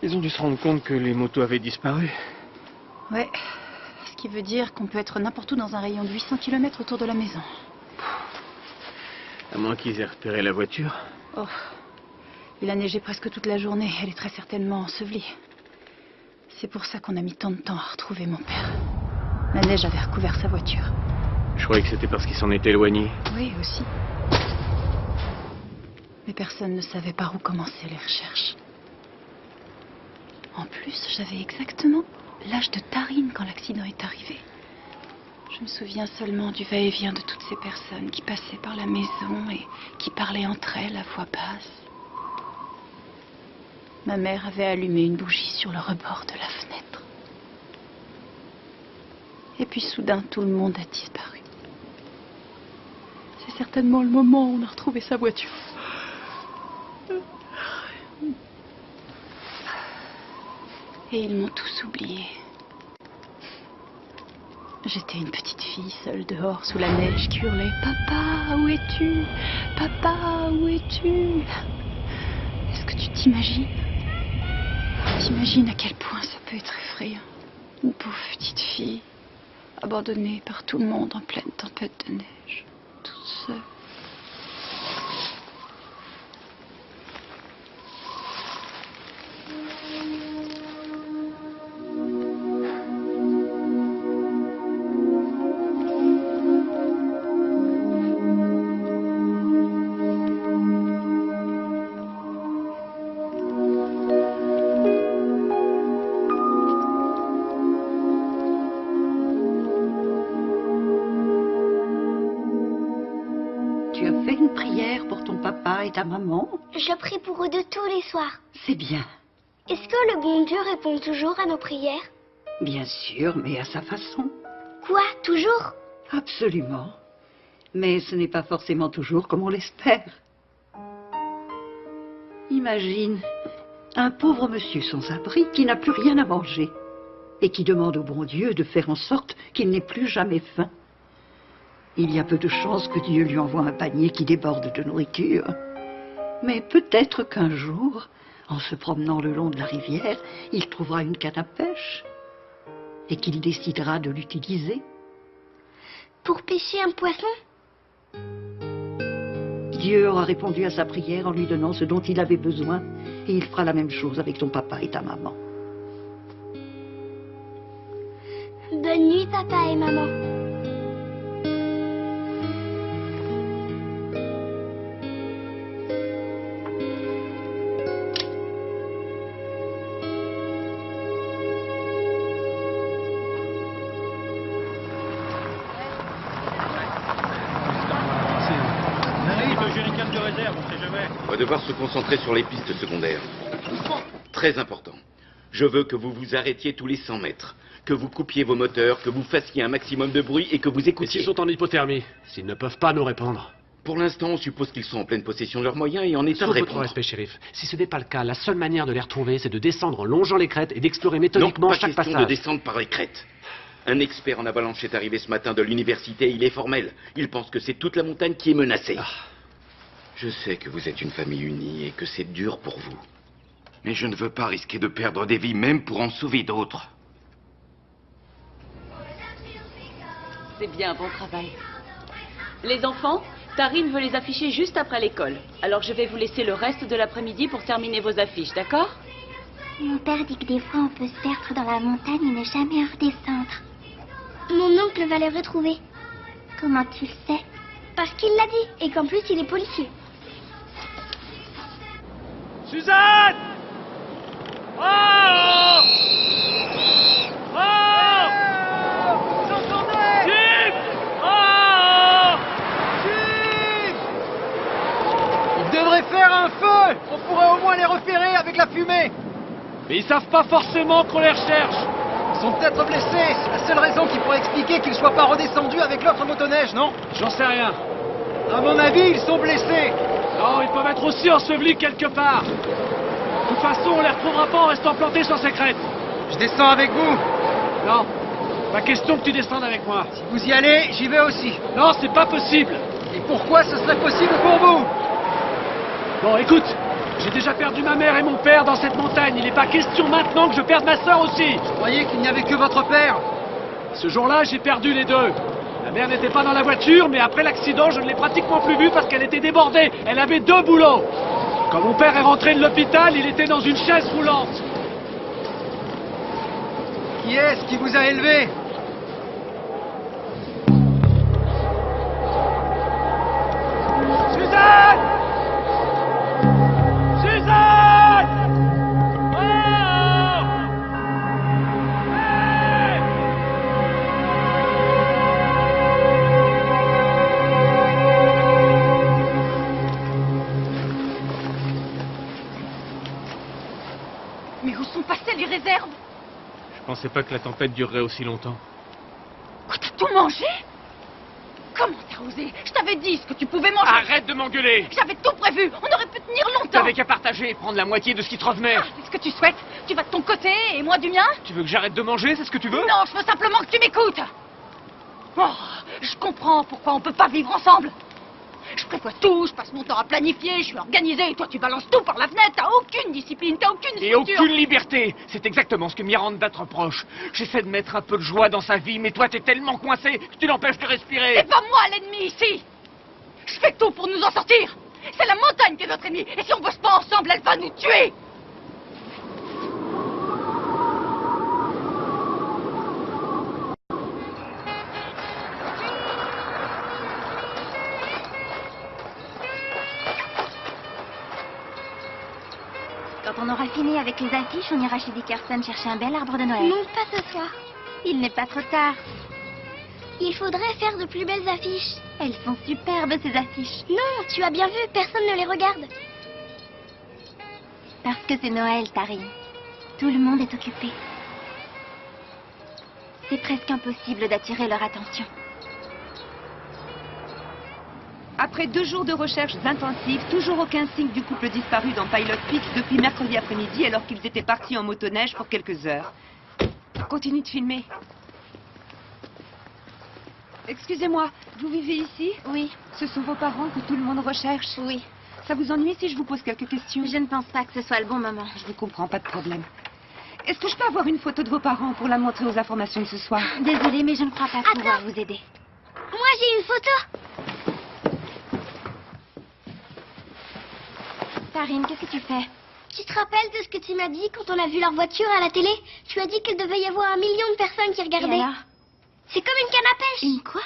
Ils ont dû se rendre compte que les motos avaient disparu. Ouais. Ce qui veut dire qu'on peut être n'importe où dans un rayon de 800 km autour de la maison. À moins qu'ils aient repéré la voiture. Oh. Il a neigé presque toute la journée. Elle est très certainement ensevelie. C'est pour ça qu'on a mis tant de temps à retrouver mon père. La neige avait recouvert sa voiture. Je croyais que c'était parce qu'ils s'en étaient éloignés. Oui, aussi. Mais personne ne savait par où commencer les recherches. En plus, j'avais exactement l'âge de Tarine quand l'accident est arrivé. Je me souviens seulement du va-et-vient de toutes ces personnes qui passaient par la maison et qui parlaient entre elles à voix basse. Ma mère avait allumé une bougie sur le rebord de la fenêtre. Et puis soudain, tout le monde a disparu. C'est certainement le moment où on a retrouvé sa voiture. Et ils m'ont tous oublié. J'étais une petite fille seule dehors sous la neige qui hurlait « Papa, où es-tu? Papa, où es-tu » Est-ce que tu t'imagines? T'imagines à quel point ça peut être effrayant? Une pauvre petite fille, abandonnée par tout le monde en pleine tempête de neige, toute seule. Tu as fait une prière pour ton papa et ta maman? Je prie pour eux de tous les soirs. C'est bien. Est-ce que le bon Dieu répond toujours à nos prières? Bien sûr, mais à sa façon. Quoi? Toujours? Absolument. Mais ce n'est pas forcément toujours comme on l'espère. Imagine un pauvre monsieur sans abri qui n'a plus rien à manger. et qui demande au bon Dieu de faire en sorte qu'il n'ait plus jamais faim. Il y a peu de chances que Dieu lui envoie un panier qui déborde de nourriture. Mais peut-être qu'un jour, en se promenant le long de la rivière, il trouvera une canne à pêche et qu'il décidera de l'utiliser. Pour pêcher un poisson? Dieu aura répondu à sa prière en lui donnant ce dont il avait besoin et il fera la même chose avec ton papa et ta maman. Bonne nuit, papa et maman. On va devoir se concentrer sur les pistes secondaires. Très important. Je veux que vous vous arrêtiez tous les 100 mètres. Que vous coupiez vos moteurs, que vous fassiez un maximum de bruit et que vous écoutiez. S'ils sont en hypothermie, s'ils ne peuvent pas nous répondre. Pour l'instant, on suppose qu'ils sont en pleine possession de leurs moyens et en état de Sauf votre répondre. respect, shérif. Si ce n'est pas le cas, la seule manière de les retrouver, c'est de descendre en longeant les crêtes et d'explorer méthodiquement non, chaque pas question passage. de descendre par les crêtes. Un expert en avalanche est arrivé ce matin de l'université. Il est formel. Il pense que c'est toute la montagne qui est menacée. Je sais que vous êtes une famille unie et que c'est dur pour vous. Mais je ne veux pas risquer de perdre des vies, même pour en sauver d'autres. C'est bien, bon travail. Les enfants, Tarine veut les afficher juste après l'école. Alors je vais vous laisser le reste de l'après-midi pour terminer vos affiches, d'accord? Mon père dit que des fois on peut se perdre dans la montagne et ne jamais redescendre. Mon oncle va les retrouver. Comment tu le sais? Parce qu'il l'a dit, et qu'en plus il est policier. Suzanne! Oh! Oh! Vous entendez? Chip! Oh! Chip! Ils devraient faire un feu! On pourrait au moins les repérer avec la fumée! Mais ils savent pas forcément qu'on les recherche! Ils sont peut-être blessés, c'est la seule raison qui pourrait expliquer qu'ils soient pas redescendus avec l'autre motoneige, non? J'en sais rien. À mon avis, ils sont blessés. Non, ils peuvent être aussi ensevelis quelque part. De toute façon, on les retrouvera pas en restant plantés sur ces crêtes. Je descends avec vous. Non, pas question que tu descendes avec moi. Si vous y allez, j'y vais aussi. Non, c'est pas possible. Et pourquoi ce serait possible pour vous? Bon, écoute, j'ai déjà perdu ma mère et mon père dans cette montagne. Il n'est pas question maintenant que je perde ma sœur aussi. Je croyais qu'il n'y avait que votre père. Ce jour-là, j'ai perdu les deux. La mère n'était pas dans la voiture, mais après l'accident, je ne l'ai pratiquement plus vue parce qu'elle était débordée. Elle avait 2 boulots. Quand mon père est rentré de l'hôpital, il était dans une chaise roulante. Qui est-ce qui vous a élevé? Suzanne! Suzanne! Oh! Hey! Mais où sont passées les réserves? Je pensais pas que la tempête durerait aussi longtemps. Quoi, t'as tout mangé? Comment t'as osé? Je t'avais dit ce que tu pouvais manger. Arrête de m'engueuler! J'avais tout prévu. On aurait pu tenir longtemps. T'avais qu'à partager et prendre la moitié de ce qui te revenait. C'est ce que tu souhaites? Tu vas de ton côté et moi du mien? Tu veux que j'arrête de manger, c'est ce que tu veux? Non, je veux simplement que tu m'écoutes. Oh, je comprends pourquoi on peut pas vivre ensemble. Je prévois tout, je passe mon temps à planifier, je suis organisée, et toi tu balances tout par la fenêtre, t'as aucune discipline, t'as aucune Et structure. aucune liberté. C'est exactement ce que Miranda te reproche. J'essaie de mettre un peu de joie dans sa vie, mais toi t'es tellement coincé que tu l'empêches de respirer. C'est pas moi l'ennemi ici. Je fais tout pour nous en sortir. C'est la montagne qui est notre ennemi, et si on bosse pas ensemble, elle va nous tuer. Quand on aura fini avec les affiches, on ira chez Dickerson chercher un bel arbre de Noël. Non, pas ce soir. Il n'est pas trop tard. Il faudrait faire de plus belles affiches. Elles sont superbes, ces affiches. Non, tu as bien vu, personne ne les regarde. Parce que c'est Noël, Tarine. Tout le monde est occupé. C'est presque impossible d'attirer leur attention. Après 2 jours de recherches intensives, toujours aucun signe du couple disparu dans Pilot Peak depuis mercredi après-midi alors qu'ils étaient partis en motoneige pour quelques heures. continue de filmer. Excusez-moi, vous vivez ici? Oui. Ce sont vos parents que tout le monde recherche? Oui. Ça vous ennuie si je vous pose quelques questions? Je ne pense pas que ce soit le bon moment. Je vous comprends, pas de problème. Est-ce que je peux avoir une photo de vos parents pour la montrer aux informations de ce soir? Désolée, mais je ne crois pas pouvoir vous aider. Moi, j'ai une photo. Tarine, qu'est-ce que tu fais? Tu te rappelles de ce que tu m'as dit quand on a vu leur voiture à la télé? Tu as dit qu'il devait y avoir 1 million de personnes qui regardaient. Et alors? C'est comme une canne à pêche. Une quoi?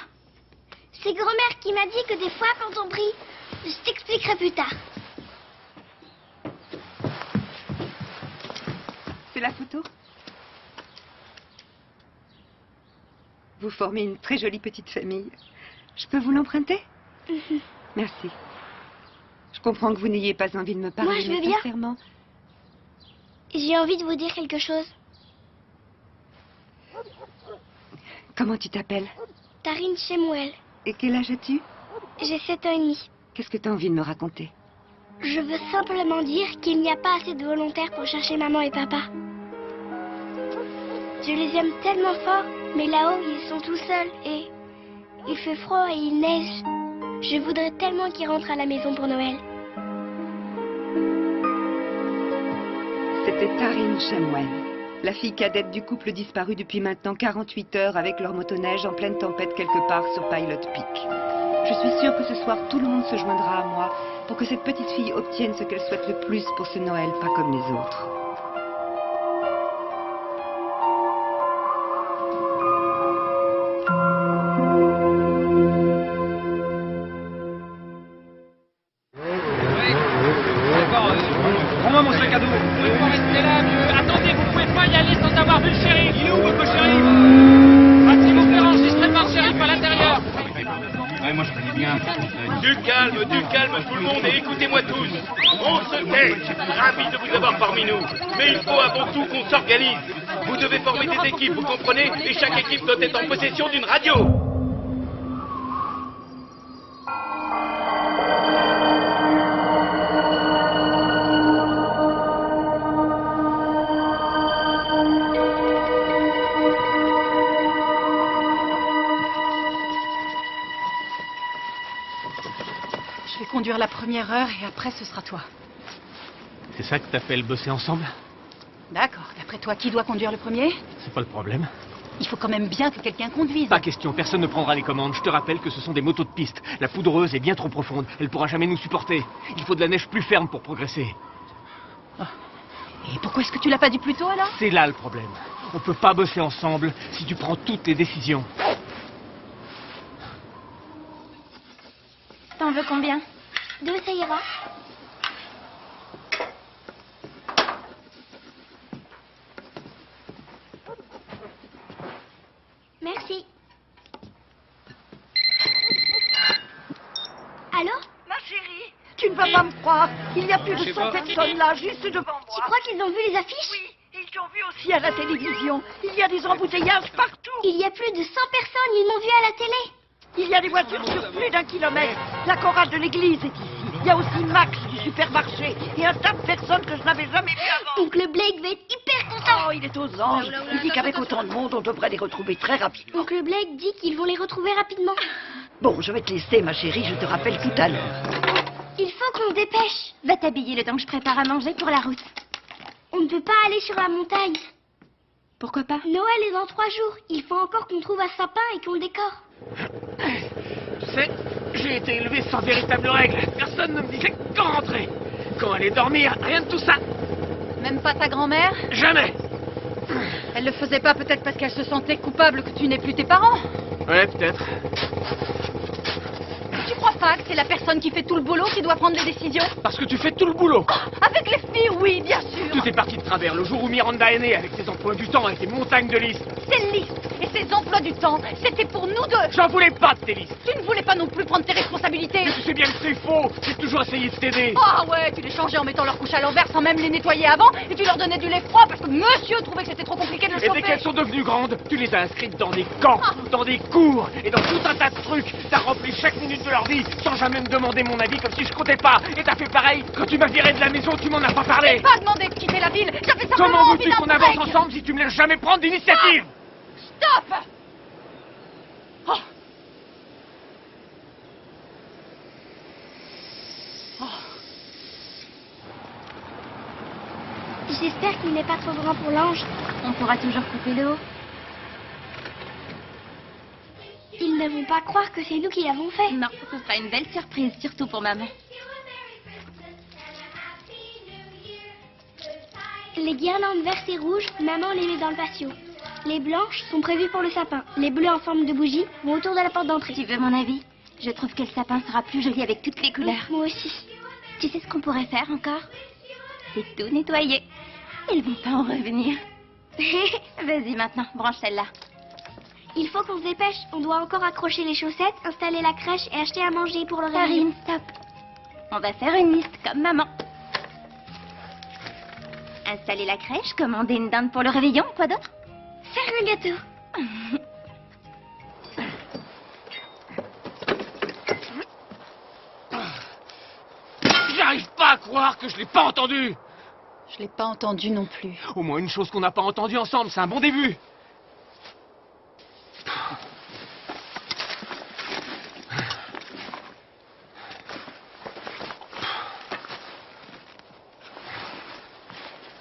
C'est grand-mère qui m'a dit que des fois, quand on brille, je t'expliquerai plus tard. C'est la photo? Vous formez une très jolie petite famille. Je peux vous l'emprunter? Merci. Je comprends que vous n'ayez pas envie de me parler, Moi, je veux mais bien. sincèrement. J'ai envie de vous dire quelque chose. Comment tu t'appelles? Tarine Shemuel. Et quel âge as-tu? J'ai 7 ans et demi. Qu'est-ce que tu as envie de me raconter? Je veux simplement dire qu'il n'y a pas assez de volontaires pour chercher maman et papa. Je les aime tellement fort, mais là-haut, ils sont tout seuls et il fait froid et il neige. Je voudrais tellement qu'ils rentrent à la maison pour Noël. C'était Tarine Shemuel, la fille cadette du couple disparu depuis maintenant 48 heures avec leur motoneige en pleine tempête quelque part sur Pilot Peak. Je suis sûre que ce soir, tout le monde se joindra à moi pour que cette petite fille obtienne ce qu'elle souhaite le plus pour ce Noël, pas comme les autres. Prends-moi mon sac à dos. Il faut rester là, vieux. Attendez, vous pouvez pas y aller sans avoir vu le shérif. Il est où, votre shérif? Ah, s'il vous plaît, enregistrez par le shérif à l'intérieur. Ouais, moi je connais bien. Du calme, tout le monde, et écoutez-moi tous. On se tait. Ravi de vous avoir parmi nous. Mais il faut avant tout qu'on s'organise. Vous devez former des équipes, vous comprenez? Et chaque équipe doit être en possession d'une radio. Je vais conduire la première heure et après ce sera toi. C'est ça que t'appelles bosser ensemble? D'accord. D'après toi, qui doit conduire le premier? C'est pas le problème. Il faut quand même bien que quelqu'un conduise. Pas question, personne ne prendra les commandes. Je te rappelle que ce sont des motos de piste. La poudreuse est bien trop profonde. Elle pourra jamais nous supporter. Il faut de la neige plus ferme pour progresser. Et pourquoi est-ce que tu l'as pas dit plus tôt alors? C'est là le problème. On peut pas bosser ensemble si tu prends toutes les décisions. T'en veux combien? 2, ça ira. Merci. Allô? Ma chérie, tu ne vas pas me croire. Il y a plus de 100 personnes là, juste devant moi. Tu crois qu'ils ont vu les affiches? Oui, ils t'ont vu aussi à la télévision. Il y a des embouteillages partout. Il y a plus de 100 personnes, ils m'ont vu à la télé. Il y a des voitures sur plus d'1 kilomètre. La chorale de l'église est ici. Il y a aussi Max du supermarché et un tas de personnes que je n'avais jamais vues avant. Oncle Blake va être hyper content. Oh, il est aux anges. Il dit qu'avec autant de monde, on devrait les retrouver très rapidement. Oncle Blake dit qu'ils vont les retrouver rapidement. Bon, je vais te laisser, ma chérie. Je te rappelle tout à l'heure. Il faut qu'on se dépêche. Va t'habiller le temps que je prépare à manger pour la route. On ne peut pas aller sur la montagne. Pourquoi pas? Noël est dans 3 jours. Il faut encore qu'on trouve un sapin et qu'on le décore. Tu sais, j'ai été élevé sans véritable règle. Personne ne me disait quand rentrer, quand aller dormir, rien de tout ça. Même pas ta grand-mère? Jamais. Elle le faisait pas peut-être parce qu'elle se sentait coupable que tu n'aies plus tes parents? Ouais, peut-être. Tu crois pas que c'est la personne qui fait tout le boulot qui doit prendre les décisions? Parce que tu fais tout le boulot. Avec les filles, oui, bien sûr. Tout est parti de travers le jour où Miranda est née avec ses emplois du temps et ses montagnes de listes. Ces listes et ces emplois du temps, c'était pour nous deux. J'en voulais pas de tes listes. Tu ne voulais pas non plus prendre tes responsabilités. Mais tu sais bien que c'est faux. J'ai toujours essayé de t'aider. Ah ouais, tu les changeais en mettant leurs couches à l'envers sans même les nettoyer avant et tu leur donnais du lait froid parce que monsieur trouvait que c'était trop compliqué de le Et chauffer. dès qu'elles sont devenues grandes, tu les as inscrites dans des camps, dans des cours et dans tout un tas de trucs. T'as rempli chaque minute de leur vie vie, sans jamais me demander mon avis, comme si je comptais pas. Et t'as fait pareil. Quand tu m'as viré de la maison, tu m'en as pas parlé. J'ai pas demandé de quitter la ville. J'avais simplement Comment envie veux-tu d'un qu'on avance break. ensemble si tu me laisses jamais prendre d'initiative? Stop. Oh. J'espère qu'il n'est pas trop grand pour l'ange. On pourra toujours couper le haut. Ils ne vont pas croire que c'est nous qui l'avons fait. Non, ce sera une belle surprise, surtout pour maman. Les guirlandes vertes et rouges, maman les met dans le patio. Les blanches sont prévues pour le sapin. Les bleues en forme de bougie vont autour de la porte d'entrée. Tu veux mon avis? Je trouve que le sapin sera plus joli avec toutes les couleurs. Moi aussi. Tu sais ce qu'on pourrait faire encore? C'est tout nettoyer. Ils vont pas en revenir. Vas-y maintenant, branche celle-là. Il faut qu'on se dépêche. On doit encore accrocher les chaussettes, installer la crèche et acheter à manger pour le réveillon. Karine, stop. On va faire une liste comme maman. Installer la crèche, commander une dinde pour le réveillon, quoi d'autre? Faire un gâteau. J'arrive pas à croire que je l'ai pas entendu. Je l'ai pas entendu non plus. Au moins une chose qu'on n'a pas entendue ensemble, c'est un bon début.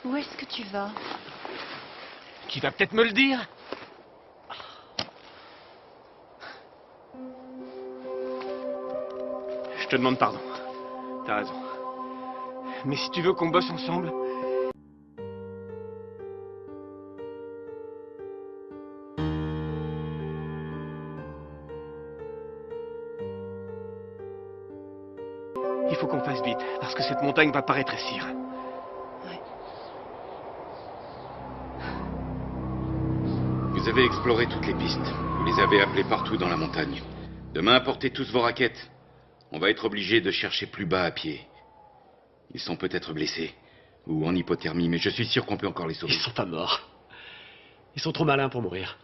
Où est-ce que tu vas? Tu vas peut-être me le dire? Je te demande pardon. T'as raison. Mais si tu veux qu'on bosse ensemble... Il faut qu'on fasse vite, parce que cette montagne va pas rétrécir. Vous avez exploré toutes les pistes. Vous les avez appelées partout dans la montagne. Demain, apportez tous vos raquettes. On va être obligé de chercher plus bas à pied. Ils sont peut-être blessés, ou en hypothermie, mais je suis sûr qu'on peut encore les sauver. Ils sont pas morts. Ils sont trop malins pour mourir.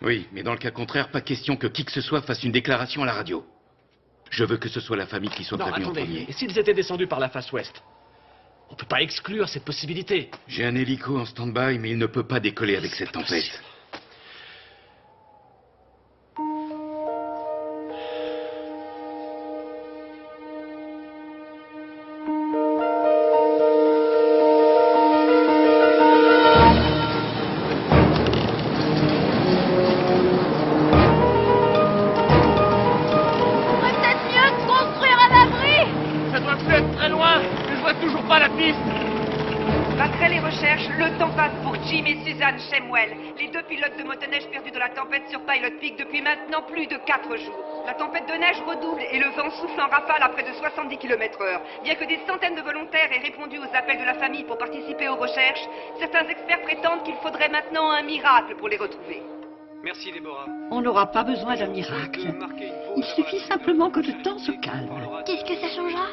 Oui, mais dans le cas contraire, pas question que qui que ce soit fasse une déclaration à la radio. Je veux que ce soit la famille qui soit Non, prévenue en attendez. premier. Et s'ils étaient descendus par la face ouest? On peut pas exclure cette possibilité. J'ai un hélico en stand-by, mais il ne peut pas décoller avec cette tempête. Malgré les recherches, le temps passe pour Jim et Suzanne Shemwell, les deux pilotes de motoneige perdus dans la tempête sur Pilot Peak depuis maintenant plus de 4 jours. La tempête de neige redouble et le vent souffle en rafale à près de 70 km/h. Bien que des centaines de volontaires aient répondu aux appels de la famille pour participer aux recherches, certains experts prétendent qu'il faudrait maintenant un miracle pour les retrouver. Merci, Déborah. On n'aura pas besoin d'un miracle. Il suffit simplement que le temps se calme. Qu'est-ce que ça changera?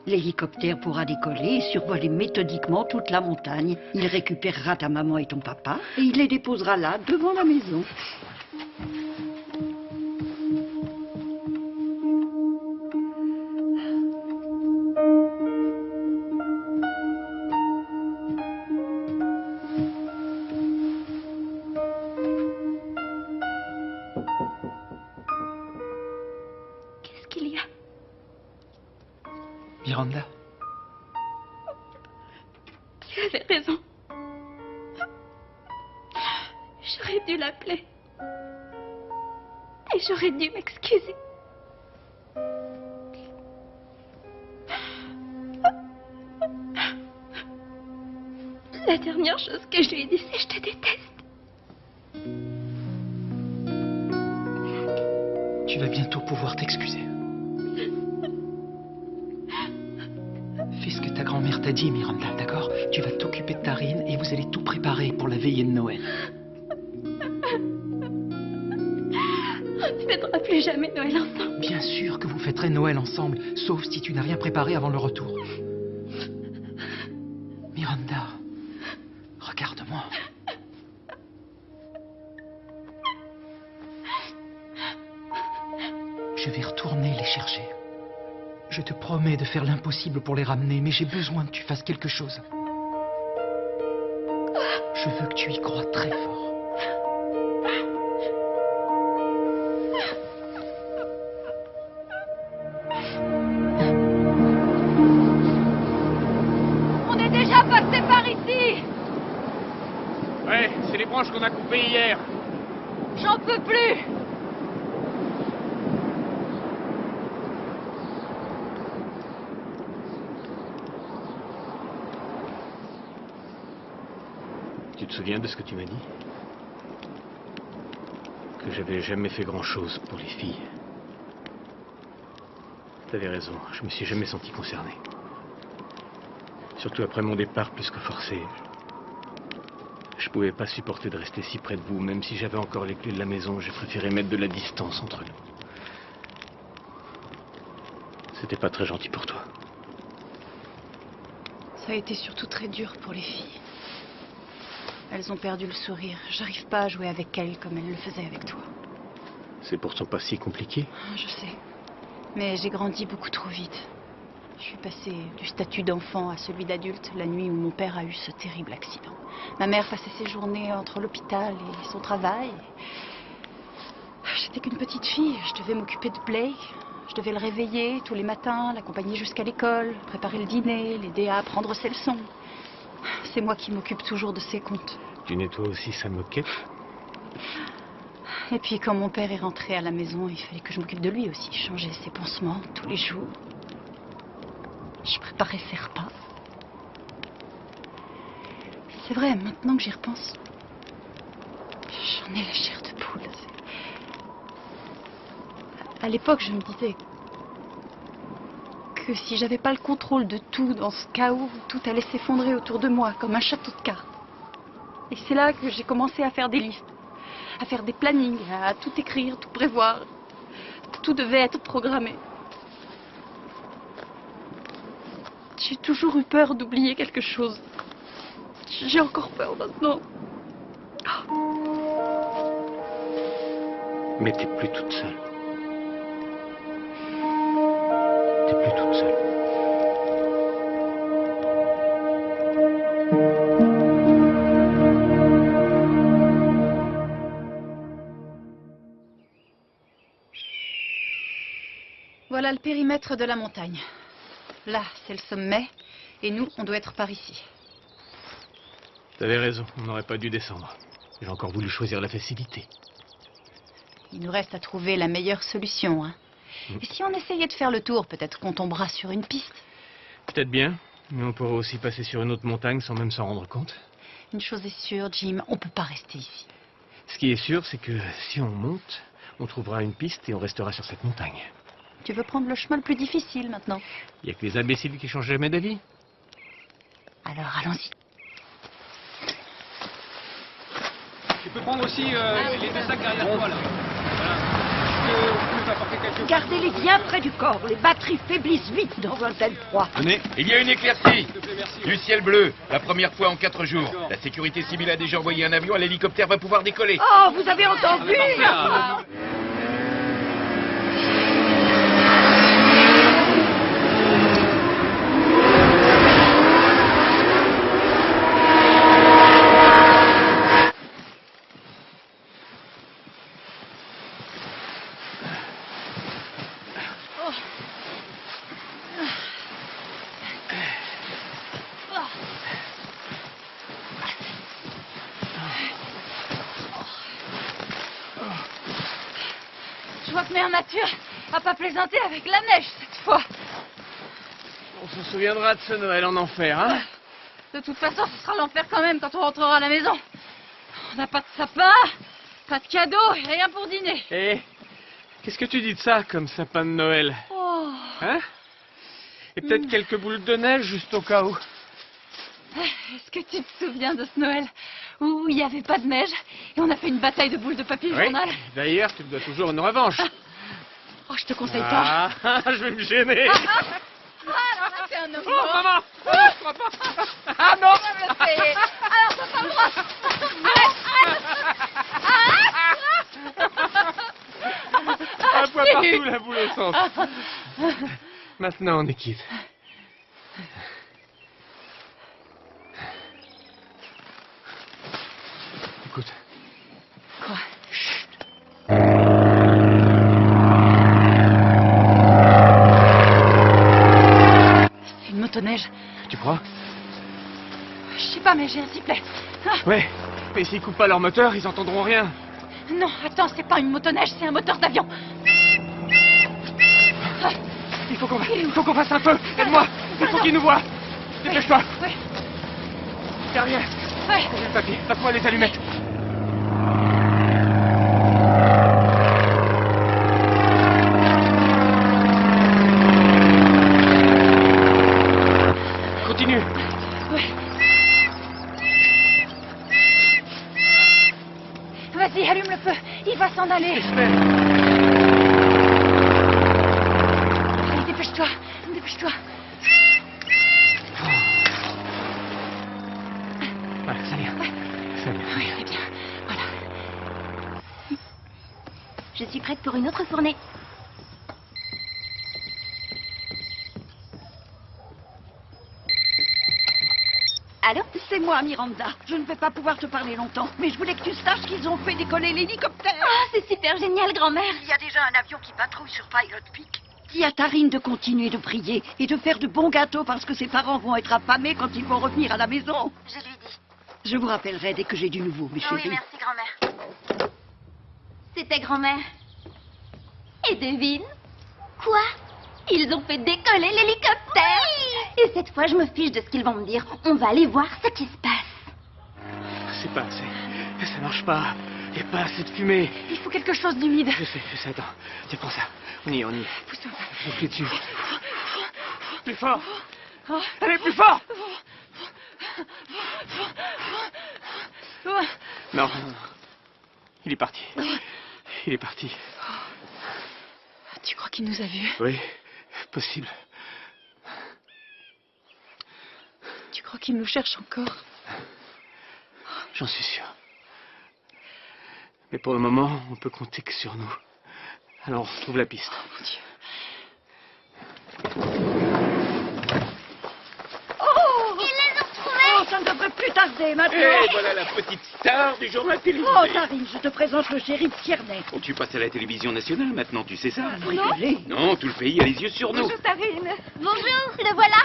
L'hélicoptère pourra décoller et survoler méthodiquement toute la montagne. Il récupérera ta maman et ton papa et il les déposera là, devant la maison. Qu'est-ce qu'il y a? Miranda, Tu avais raison. J'aurais dû l'appeler. Et j'aurais dû m'excuser. La dernière chose que je lui ai dit, c'est je te déteste. tu vas bientôt pouvoir t'excuser. Fais ce que ta grand-mère t'a dit, Miranda, d'accord? Tu vas t'occuper de Tarine et vous allez tout préparer pour la veillée de Noël. On ne fêtera plus jamais Noël ensemble. Bien sûr que vous fêterez Noël ensemble, sauf si tu n'as rien préparé avant le retour. Miranda, regarde-moi. Je vais retourner chercher. Je te promets de faire l'impossible pour les ramener, mais j'ai besoin que tu fasses quelque chose. Je veux que tu y crois très fort. On est déjà passé par ici. Ouais, c'est les branches qu'on a coupées hier. J'en peux plus. Tu te souviens de ce que tu m'as dit? Que j'avais jamais fait grand-chose pour les filles. T'avais raison, je me suis jamais senti concerné. Surtout après mon départ plus que forcé. Je pouvais pas supporter de rester si près de vous, même si j'avais encore les clés de la maison, j'ai préféré mettre de la distance entre nous. C'était pas très gentil pour toi. Ça a été surtout très dur pour les filles. Elles ont perdu le sourire. J'arrive pas à jouer avec elles comme elles le faisaient avec toi. C'est pourtant pas si compliqué. Je sais. Mais j'ai grandi beaucoup trop vite. Je suis passée du statut d'enfant à celui d'adulte la nuit où mon père a eu ce terrible accident. Ma mère passait ses journées entre l'hôpital et son travail. J'étais qu'une petite fille. Je devais m'occuper de Blake. Je devais le réveiller tous les matins, l'accompagner jusqu'à l'école, préparer le dîner, l'aider à apprendre ses leçons. C'est moi qui m'occupe toujours de ses comptes. Tu nettoies aussi sa moquette? Et puis quand mon père est rentré à la maison, il fallait que je m'occupe de lui aussi. Changer ses pansements tous les jours. Je préparais ses repas. C'est vrai, maintenant que j'y repense, j'en ai la chair de poule. À l'époque, je me disais que si j'avais pas le contrôle de tout dans ce chaos, tout allait s'effondrer autour de moi, comme un château de cartes. Et c'est là que j'ai commencé à faire des listes, à faire des plannings, à tout écrire, tout prévoir. Tout devait être programmé. J'ai toujours eu peur d'oublier quelque chose. J'ai encore peur maintenant. Mais t'es plus toute seule. T'es plus toute seule. Voilà le périmètre de la montagne. Là, c'est le sommet, et nous, on doit être par ici. T'avais raison, on n'aurait pas dû descendre. J'ai encore voulu choisir la facilité. Il nous reste à trouver la meilleure solution, hein. Et si on essayait de faire le tour, peut-être qu'on tombera sur une piste. Peut-être bien, mais on pourrait aussi passer sur une autre montagne sans même s'en rendre compte. Une chose est sûre, Jim, on peut pas rester ici. Ce qui est sûr, c'est que si on monte, on trouvera une piste et on restera sur cette montagne. Tu veux prendre le chemin le plus difficile maintenant? Il n'y a que les imbéciles qui changent jamais d'avis. Alors, allons-y. Tu peux prendre aussi les deux sacs derrière toi, là. Voilà. Tu peux apporter quelque chose. Gardez-les bien près du corps. Les batteries faiblissent vite dans un tel froid. Venez. Il y a une éclaircie. Du ciel bleu. La première fois en 4 jours. La sécurité civile a déjà envoyé un avion. L'hélicoptère va pouvoir décoller. Oh, vous avez entendu? Je vois que Mère Nature a pas plaisanté avec la neige cette fois. On se souviendra de ce Noël en enfer, hein? De toute façon, ce sera l'enfer quand même quand on rentrera à la maison. On n'a pas de sapin, pas de cadeaux, et rien pour dîner. Eh, qu'est-ce que tu dis de ça comme sapin de Noël? Oh. Hein? Et peut-être quelques boules de neige juste au cas où. Est-ce que tu te souviens de ce Noël où il n'y avait pas de neige et on a fait une bataille de boules de papier journal? D'ailleurs, tu me dois toujours une revanche. Oh, je te conseille pas. Ah, je vais me gêner. Alors là, c'est un homme. Oh, maman! Oh, je crois pas. Ah non, je me le fais. Alors, t'as pas le droit. Arrête. Un poids partout, la boule au sens. Maintenant, on est quitte. Écoute. Quoi? C'est une motoneige. Tu crois? Je sais pas, mais j'ai un sifflet. Ah. Ouais, mais s'ils coupent pas leur moteur, ils entendront rien. Non, attends, c'est pas une motoneige, c'est un moteur d'avion. Il faut qu'on fasse un feu. Aide-moi. Il faut qu'ils nous voient. Dépêche-toi. Oui. Y'a rien. Ouais. Y'a le papier. Passe-moi les allumettes. Continue. Ouais. Vas-y, allume le feu. Il va s'en aller. Allez, dépêche-toi. Dépêche-toi. Voilà, ça vient. Ça vient. Oui, c'est bien. Voilà. Je suis prête pour une autre fournée. Allô? C'est moi, Miranda. Je ne vais pas pouvoir te parler longtemps, mais je voulais que tu saches qu'ils ont fait décoller l'hélicoptère. Ah, c'est super génial, grand-mère. Il y a déjà un avion qui patrouille sur Pilot Peak. Dis à Tarine de continuer de prier et de faire de bons gâteaux parce que ses parents vont être affamés quand ils vont revenir à la maison. Je lui dis. Je vous rappellerai dès que j'ai du nouveau, mes chéris. Oui, merci, grand-mère. C'était grand-mère. Et devine? Quoi? Ils ont fait décoller l'hélicoptère. Et cette fois, je me fiche de ce qu'ils vont me dire. On va aller voir ce qui se passe. C'est pas assez. Ça marche pas. Y a pas assez de fumée. Il faut quelque chose d'humide. Je sais. Attends. Tiens, prends ça. On y est. Pousse-toi. Pousse-le dessus. Plus fort. Allez, plus fort. Non. Il est parti. Il est parti. Tu crois qu'il nous a vus? Oui, possible. Tu crois qu'il nous cherche encore? J'en suis sûr. Mais pour le moment, on peut compter que sur nous. Alors, on retrouve la piste. Oh mon Dieu. Oh! Ils les ont retrouvés! Oh, ça ne devrait plus tarder maintenant. Et voilà la petite star du journal télévisé. Oh, Tarine, je te présente le shérif Tierney. Oh, tu passes à la télévision nationale maintenant, tu sais ça? Rigolez. Non, tout le pays a les yeux sur nous. Bonjour, Tarine. Bonjour, le voilà.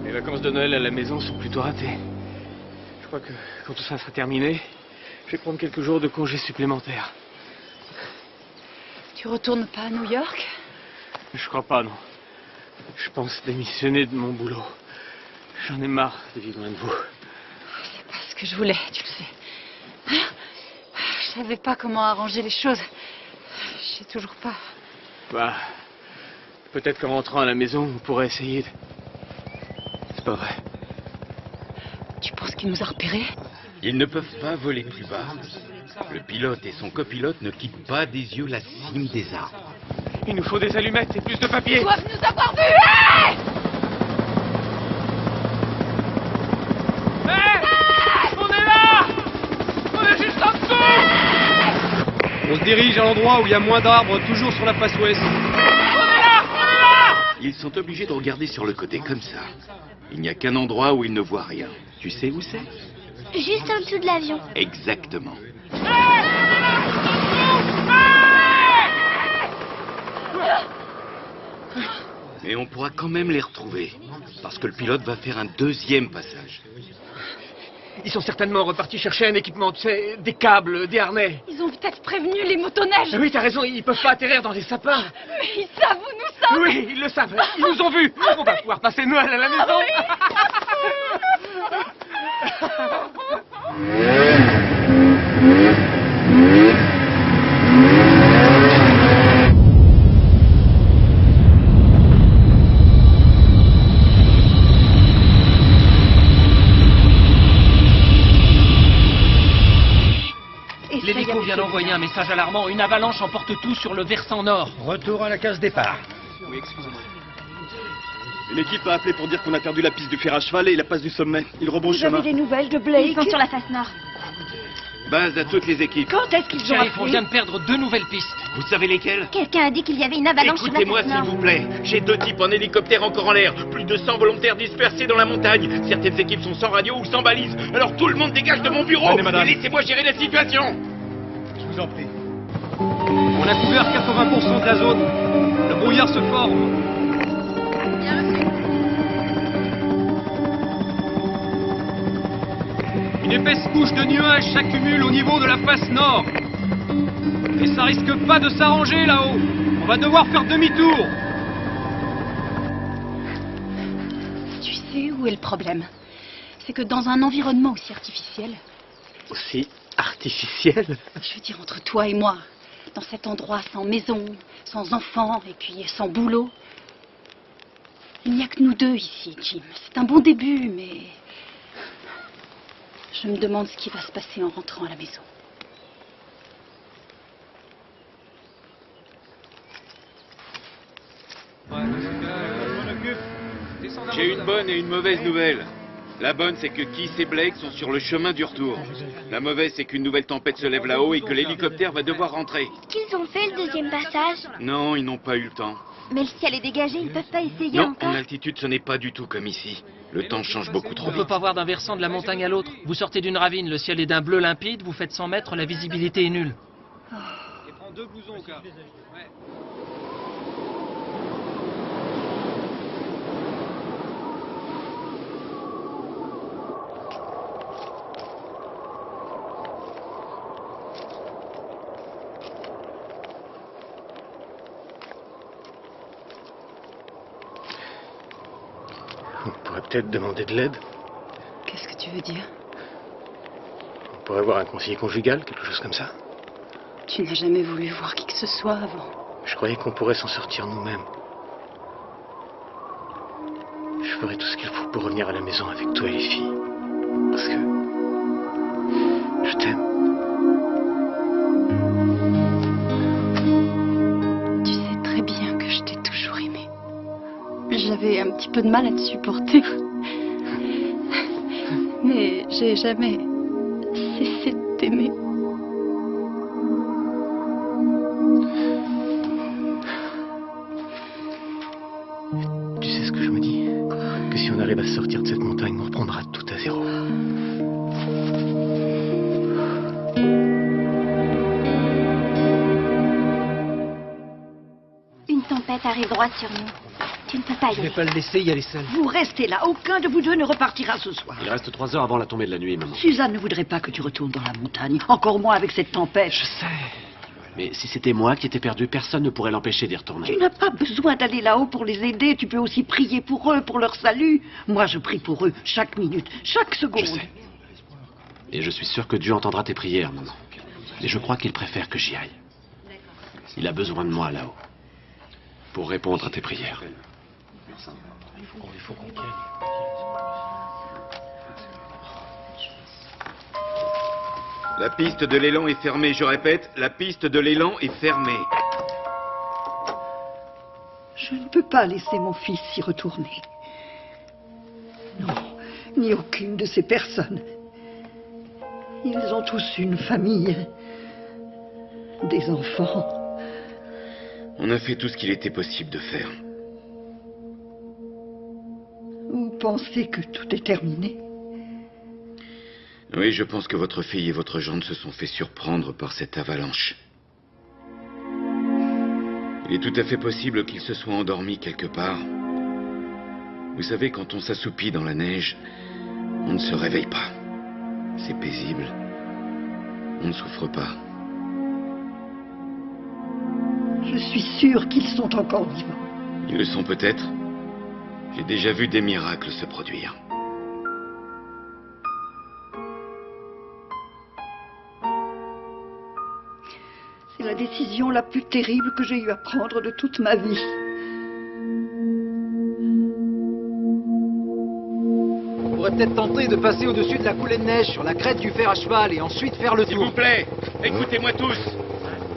Les vacances de Noël à la maison sont plutôt ratées. Je crois que quand tout ça sera terminé, je vais prendre quelques jours de congés supplémentaires. Tu retournes pas à New York? Je crois pas, non. Je pense démissionner de mon boulot. J'en ai marre de vivre loin de vous. C'est pas ce que je voulais, tu le sais. Je savais pas comment arranger les choses. Je sais toujours pas. Bah, peut-être qu'en rentrant à la maison, on pourrait essayer de... C'est pas vrai. Tu penses qu'il nous a repérés? Ils ne peuvent pas voler plus bas. Le pilote et son copilote ne quittent pas des yeux la cime des arbres. Il nous faut des allumettes et plus de papier. Ils doivent nous avoir vus. Hey! On est là! On est juste en dessous! On se dirige à l'endroit où il y a moins d'arbres, toujours sur la face ouest. Ils sont obligés de regarder sur le côté comme ça. Il n'y a qu'un endroit où ils ne voient rien. Tu sais où c'est? Juste en dessous de l'avion. Exactement. Et on pourra quand même les retrouver. Parce que le pilote va faire un deuxième passage. Ils sont certainement repartis chercher un équipement, tu sais, des câbles, des harnais. Ils ont peut-être prévenu les motoneiges. Oui, t'as raison, ils peuvent pas atterrir dans les sapins. Mais ils savent où nous sommes. Oui, ils le savent, ils nous ont vus. On va pouvoir passer Noël à la maison. L'hélico vient d'envoyer un message alarmant. Une avalanche emporte tout sur le versant nord. Retour à la case départ. Oui, excusez-moi. Une équipe a appelé pour dire qu'on a perdu la piste du fer à cheval et la passe du sommet. Ils rebroussent Vous avez chemin. des nouvelles de Blake? Ils sont sur la face nord. Base à toutes les équipes. Quand est-ce qu'ils ont Shérif, on appelé? vient de perdre 2 nouvelles pistes. Vous savez lesquelles? Quelqu'un a dit qu'il y avait une avalanche sur la Écoutez-moi face s'il nord. vous plaît. J'ai 2 types en hélicoptère encore en l'air. Plus de 100 volontaires dispersés dans la montagne. Certaines équipes sont sans radio ou sans balise. Alors tout le monde dégage de mon bureau. Allez, madame. Et laissez-moi gérer la situation. Je vous en prie. On a couvert 80% de la zone. Le brouillard se forme. Une épaisse couche de nuages s'accumule au niveau de la face nord. Et ça risque pas de s'arranger là-haut. On va devoir faire demi-tour. Tu sais où est le problème? C'est que dans un environnement aussi artificiel, Aussi artificiel? je veux dire entre toi et moi, dans cet endroit sans maison, sans enfants et puis sans boulot, il n'y a que nous deux ici, Jim. C'est un bon début, mais je me demande ce qui va se passer en rentrant à la maison. J'ai une bonne et une mauvaise nouvelle. La bonne, c'est que Keith et Blake sont sur le chemin du retour. La mauvaise, c'est qu'une nouvelle tempête se lève là-haut et que l'hélicoptère va devoir rentrer. Qu'ils ont fait le deuxième passage? Non, ils n'ont pas eu le temps. Mais le ciel est dégagé, ils peuvent pas essayer Non, encore. en altitude, ce n'est pas du tout comme ici. Le temps change beaucoup trop On peut vite. pas voir d'un versant de la montagne à l'autre. Vous sortez d'une ravine, le ciel est d'un bleu limpide, vous faites 100 mètres, la visibilité est nulle. Et prends 2 blousons au cas. Ouais. On pourrait peut-être demander de l'aide. Qu'est-ce que tu veux dire? On pourrait voir un conseiller conjugal, quelque chose comme ça. Tu n'as jamais voulu voir qui que ce soit avant. Je croyais qu'on pourrait s'en sortir nous-mêmes. Je ferai tout ce qu'il faut pour revenir à la maison avec toi et les filles. Parce que je t'aime. Tu sais très bien que je t'ai toujours aimé. J'avais un petit peu de mal à te supporter. Mais j'ai jamais cessé de t'aimer. Tu sais ce que je me dis? Que si on arrive à sortir de cette montagne, on reprendra tout à zéro. Une tempête arrive droit sur nous. Tu ne peux pas y Je vais aller. pas le laisser y aller seul. Vous restez là. Aucun de vous deux ne repartira ce soir. Il reste 3 heures avant la tombée de la nuit, maman. Suzanne ne voudrait pas que tu retournes dans la montagne. Encore moins avec cette tempête. Je sais. Mais si c'était moi qui étais perdu, personne ne pourrait l'empêcher d'y retourner. Tu n'as pas besoin d'aller là-haut pour les aider. Tu peux aussi prier pour eux, pour leur salut. Moi, je prie pour eux chaque minute, chaque seconde. Je sais. Et je suis sûr que Dieu entendra tes prières, maman. Mais je crois qu'il préfère que j'y aille. Il a besoin de moi là-haut. Pour répondre à tes prières. La piste de l'élan est fermée, je répète, la piste de l'élan est fermée. Je ne peux pas laisser mon fils y retourner. Non, ni aucune de ces personnes. Ils ont tous une famille, des enfants. On a fait tout ce qu'il était possible de faire. Vous pensez que tout est terminé? Oui, je pense que votre fille et votre gendre se sont fait surprendre par cette avalanche. Il est tout à fait possible qu'ils se soient endormis quelque part. Vous savez, quand on s'assoupit dans la neige, on ne se réveille pas. C'est paisible. On ne souffre pas. Je suis sûre qu'ils sont encore vivants. Ils le sont peut-être. J'ai déjà vu des miracles se produire. C'est la décision la plus terrible que j'ai eu à prendre de toute ma vie. On pourrait peut-être tenter de passer au-dessus de la coulée de neige sur la crête du fer à cheval et ensuite faire le tour. S'il vous plaît, écoutez-moi tous.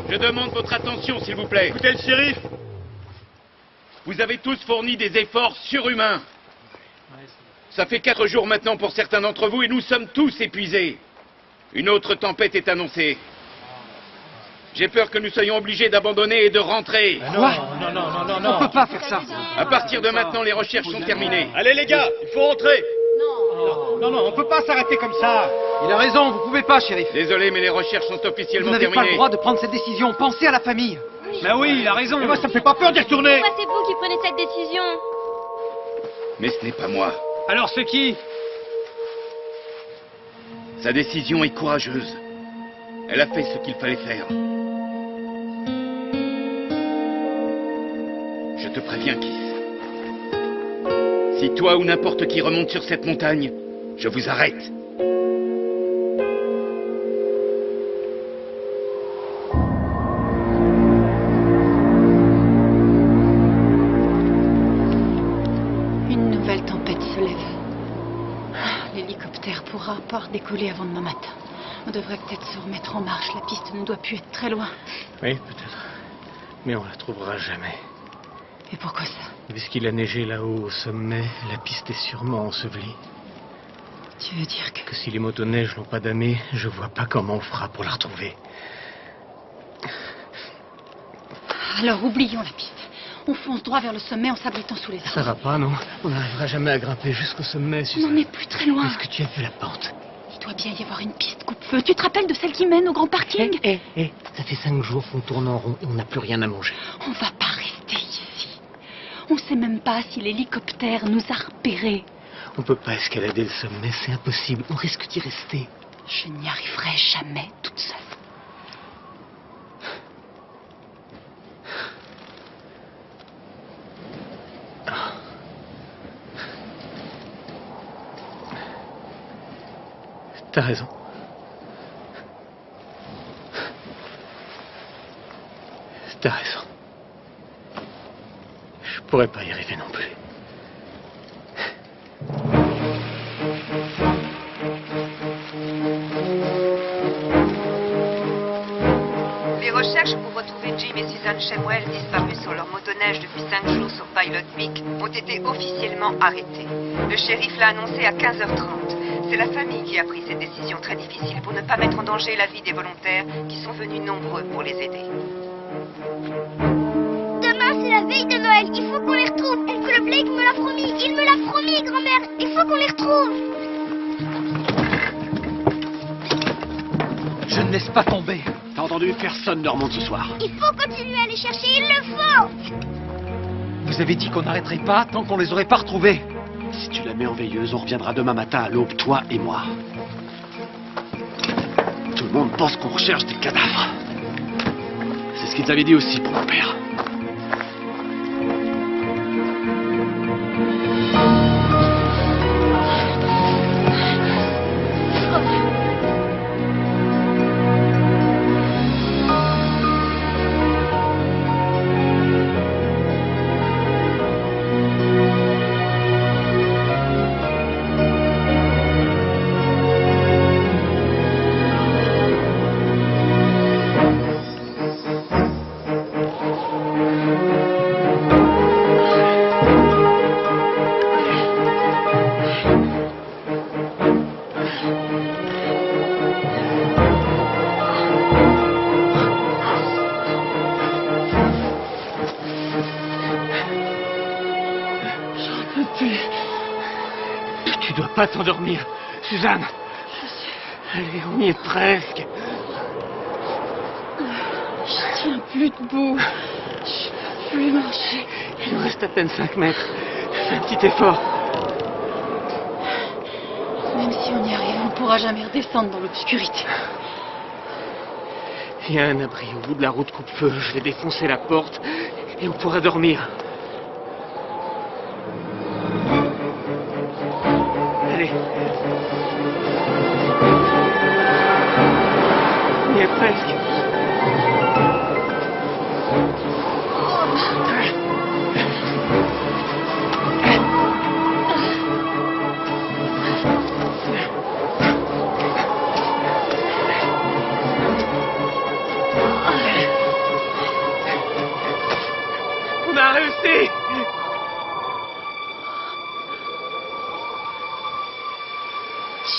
Je demande votre attention, s'il vous plaît. Écoutez le shérif. Vous avez tous fourni des efforts surhumains. Ça fait 4 jours maintenant pour certains d'entre vous et nous sommes tous épuisés. Une autre tempête est annoncée. J'ai peur que nous soyons obligés d'abandonner et de rentrer. Quoi? Non. On peut pas faire ça. À partir de maintenant, les recherches sont terminées. Allez les gars, il faut rentrer. Non, on peut pas s'arrêter comme ça. Il a raison, vous pouvez pas, shérif. Désolé, mais les recherches sont Vous officiellement n'avez terminées. pas le droit de prendre cette décision. Pensez à la famille. Mais oui, il a raison. Mais moi, ça me fait pas peur d'y retourner. Pourquoi c'est vous qui prenez cette décision? Mais ce n'est pas moi. Alors c'est qui? Sa décision est courageuse. Elle a fait ce qu'il fallait faire. Je te préviens, Keith. Si toi ou n'importe qui remonte sur cette montagne, je vous arrête. Une nouvelle tempête se lève. L'hélicoptère pourra pas redécoller avant demain matin. On devrait peut-être se remettre en marche. La piste ne doit plus être très loin. Oui, peut-être. Mais on la trouvera jamais. Et pourquoi ça? Puisqu'il a neigé là-haut au sommet, la piste est sûrement ensevelie. Tu veux dire Que si les motoneiges n'ont pas damé, je vois pas comment on fera pour la retrouver. Alors oublions la piste. On fonce droit vers le sommet en s'abritant sous les arbres. Ça va pas, non? On n'arrivera jamais à grimper jusqu'au sommet, On Suzanne. n'en est plus très loin. Est-ce que tu as vu la pente? Il doit bien y avoir une piste coupe-feu. Tu te rappelles de celle qui mène au grand parking? Ça fait 5 jours qu'on tourne en rond et on n'a plus rien à manger. On va pas rester ici. On sait même pas si l'hélicoptère nous a repérés. On peut pas escalader le sommet, c'est impossible. On risque d'y rester. Je n'y arriverai jamais toute seule. T'as raison. T'as raison. Je pourrais pas y arriver non plus. Les recherches pour retrouver Jim et Suzanne Shemwell disparus sur leur motoneige depuis 5 jours sur Pilot Peak ont été officiellement arrêtés. Le shérif l'a annoncé à 15h30. C'est la famille qui a pris cette décision très difficile pour ne pas mettre en danger la vie des volontaires qui sont venus nombreux pour les aider. Demain, c'est la veille de Noël. Il faut qu'on les retrouve. Uncle Blake me l'a promis. Il me l'a promis, grand-mère. Il faut qu'on les retrouve. Je ne laisse pas tomber. T'as entendu? Personne ne remonte ce soir. Il faut continuer à les chercher. Il le faut. Vous avez dit qu'on n'arrêterait pas tant qu'on les aurait pas retrouvés. Si tu la mets en veilleuse, on reviendra demain matin à l'aube, toi et moi. Tout le monde pense qu'on recherche des cadavres. C'est ce qu'ils avaient dit aussi pour mon père. Tu dois pas t'endormir, Suzanne. Allez, on y est presque. Je tiens plus debout. Je peux plus marcher. Il nous reste à peine 5 mètres. Fais un petit effort. Même si on y arrive, on ne pourra jamais redescendre dans l'obscurité. Il y a un abri au bout de la route coupe-feu. Je vais défoncer la porte et on pourra dormir. Allez. On y est presque. On a réussi!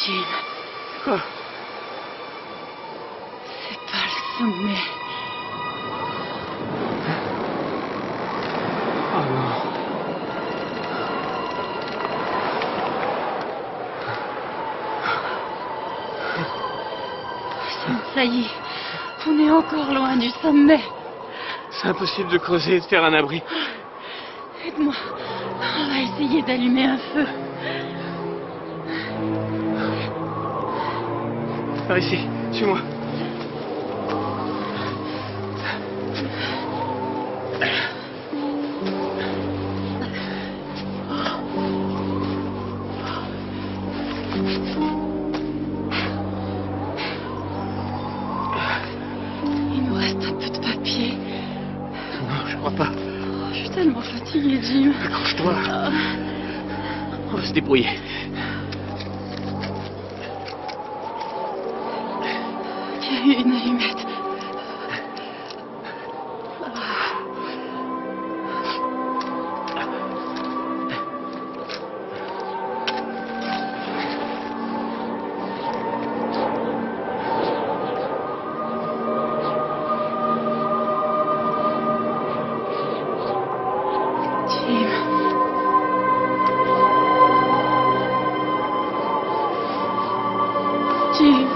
Jim. Quoi? C'est pas le sommet. Oh non. Ça y est, on est encore loin du sommet. C'est impossible de creuser et de faire un abri. Aide-moi. On va essayer d'allumer un feu. Par ici, suis-moi. Il nous reste un peu de papier. Non, je crois pas. Je suis tellement fatiguée, Jim. Accroche-toi. On va se débrouiller. Il y a une allumette. Jim.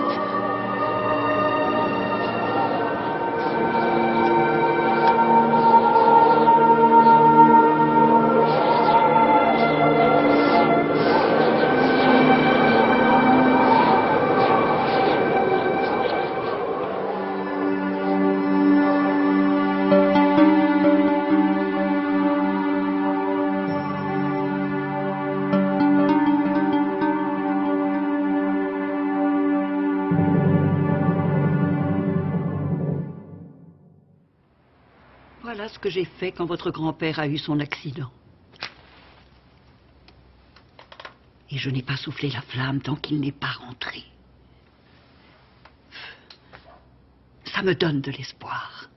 Voilà ce que j'ai fait quand votre grand-père a eu son accident. Et je n'ai pas soufflé la flamme tant qu'il n'est pas rentré. Ça me donne de l'espoir.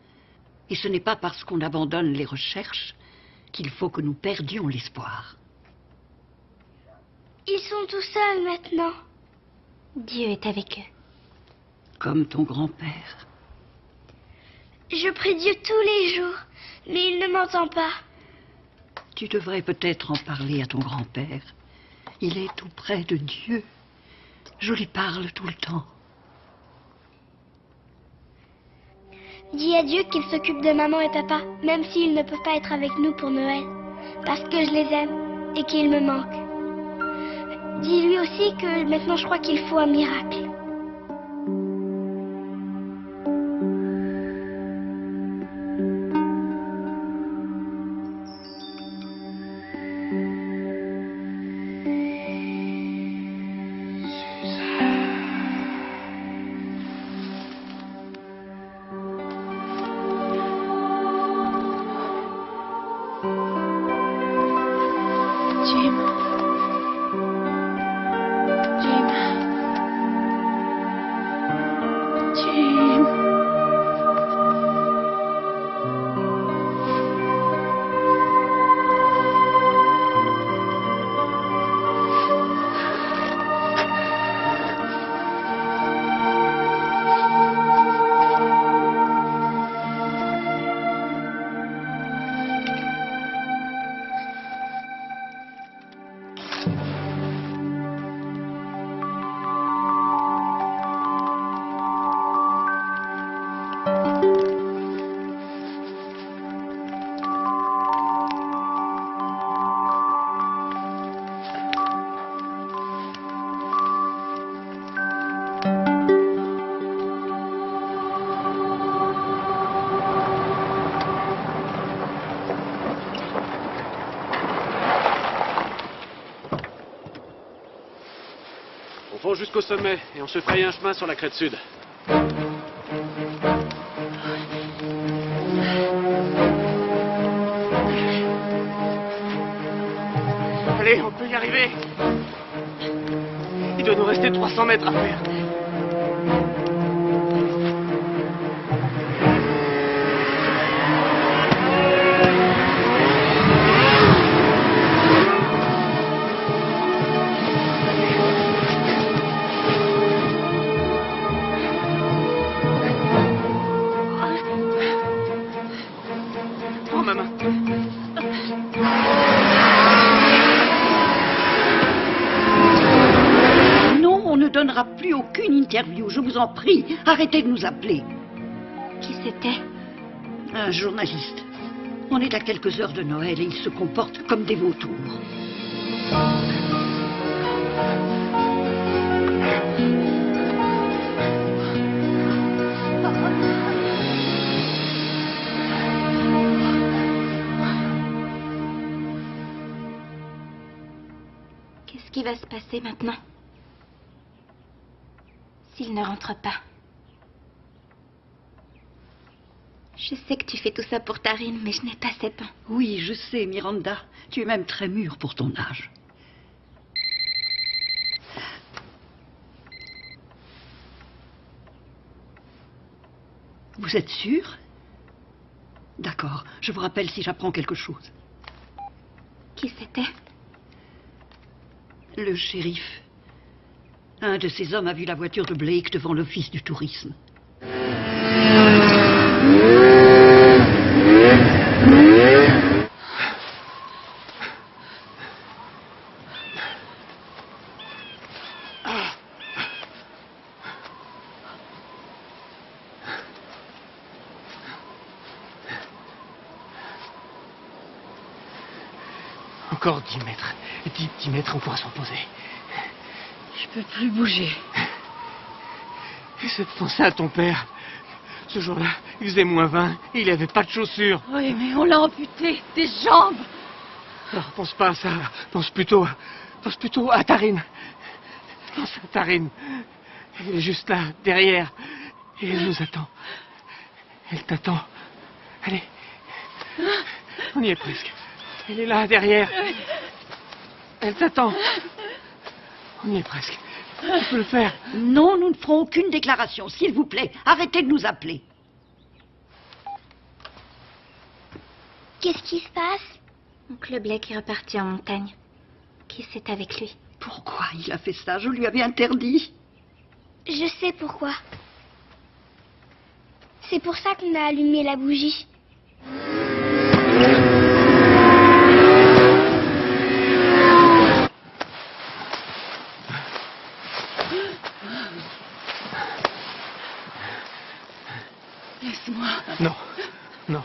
Et ce n'est pas parce qu'on abandonne les recherches qu'il faut que nous perdions l'espoir. Ils sont tout seuls maintenant. Dieu est avec eux. Comme ton grand-père. Je prie Dieu tous les jours, mais il ne m'entend pas. Tu devrais peut-être en parler à ton grand-père. Il est tout près de Dieu. Je lui parle tout le temps. Dis à Dieu qu'il s'occupe de maman et papa, même s'ils ne peuvent pas être avec nous pour Noël, parce que je les aime et qu'ils me manquent. Dis-lui aussi que maintenant je crois qu'il faut un miracle. Jim. Jim. monterons jusqu'au sommet et on se fraye un chemin sur la crête sud. Allez, on peut y arriver. Il doit nous rester 300 mètres à faire. Prends ma main. On ne donnera plus aucune interview, je vous en prie. Arrêtez de nous appeler. Qui c'était? Un journaliste. On est à quelques heures de Noël et il se comporte comme des vautours. Qu'est-ce qui va se passer maintenant? S'il ne rentre pas. Je sais que tu fais tout ça pour Tarim, mais je n'ai pas 7 ans. Oui, je sais, Miranda. Tu es même très mûre pour ton âge. Vous êtes sûre? D'accord, je vous rappelle si j'apprends quelque chose. Qui c'était? Le shérif. Un de ces hommes a vu la voiture de Blake devant l'office du tourisme. Encore 10 mètres. 10 mètres, on pourra se reposer. Je peux plus bouger. J'essaie de penser à ton père. Ce jour-là, il faisait -20 et il n'avait pas de chaussures. Oui, mais on l'a amputé des jambes. Alors, pense pas à ça. Pense plutôt à Tarim. Pense à Tarim. Elle est juste là, derrière. Et elle nous attend. Elle t'attend. Allez. On y est presque. Elle est là, derrière. Elle t'attend. On y est presque. Tu peux le faire. Non, nous ne ferons aucune déclaration. S'il vous plaît, arrêtez de nous appeler. Qu'est-ce qui se passe? Oncle Blake est reparti en montagne. Qui c'est avec lui? Pourquoi il a fait ça? Je lui avais interdit. Je sais pourquoi. C'est pour ça qu'on a allumé la bougie. Laisse-moi. Non, non.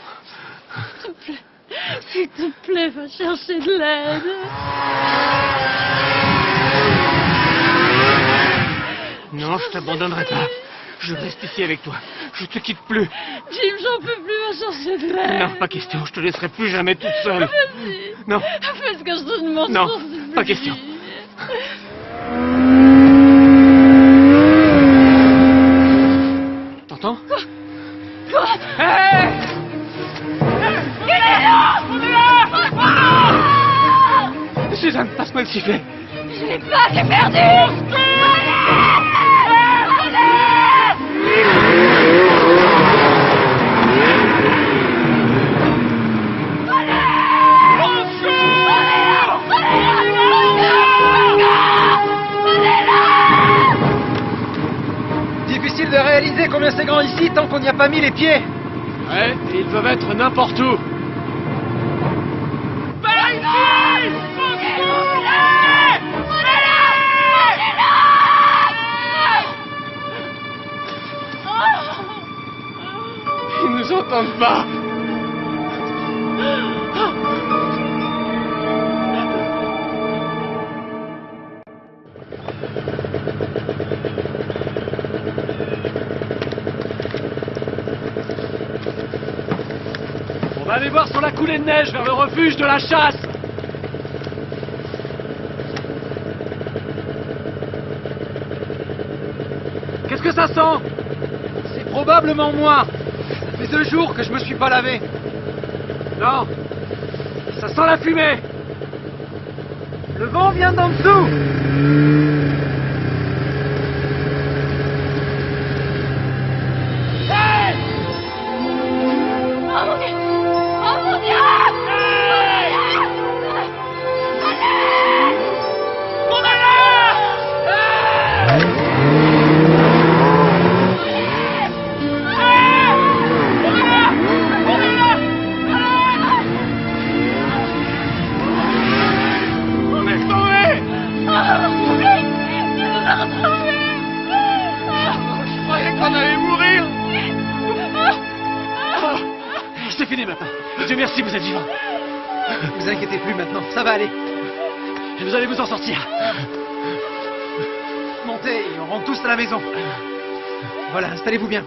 S'il te plaît, va chercher de l'aide. Non, je t'abandonnerai pas. Je reste ici avec toi. Je te quitte plus. Jim, j'en peux plus, va chercher de l'aide. Non, pas question. Je te laisserai plus jamais toute seule. Vas-y. Non. Fais ce que je te demande. Non, pas question. T'entends? Quoi? Hey! Il est là! On est là! Suzanne, passe-moi le sifflet. Je l'ai pas, j'ai perdu! Difficile de réaliser combien c'est grand ici tant qu'on n'y a pas mis les pieds. Ouais, et ils peuvent être n'importe où. Ils nous entendent pas. On va aller voir sur la coulée de neige vers le refuge de la chasse. ça sent? C'est probablement moi. Ça fait 2 jours que je me suis pas lavé. Non, ça sent la fumée. Le vent vient d'en dessous. Hey! Oh mon Dieu! Oh mon Dieu! C'est fini maintenant. Dieu merci, vous êtes vivant. Vous inquiétez plus maintenant, ça va aller. Et vous allez vous en sortir. Montez et on rentre tous à la maison. Voilà, installez-vous bien.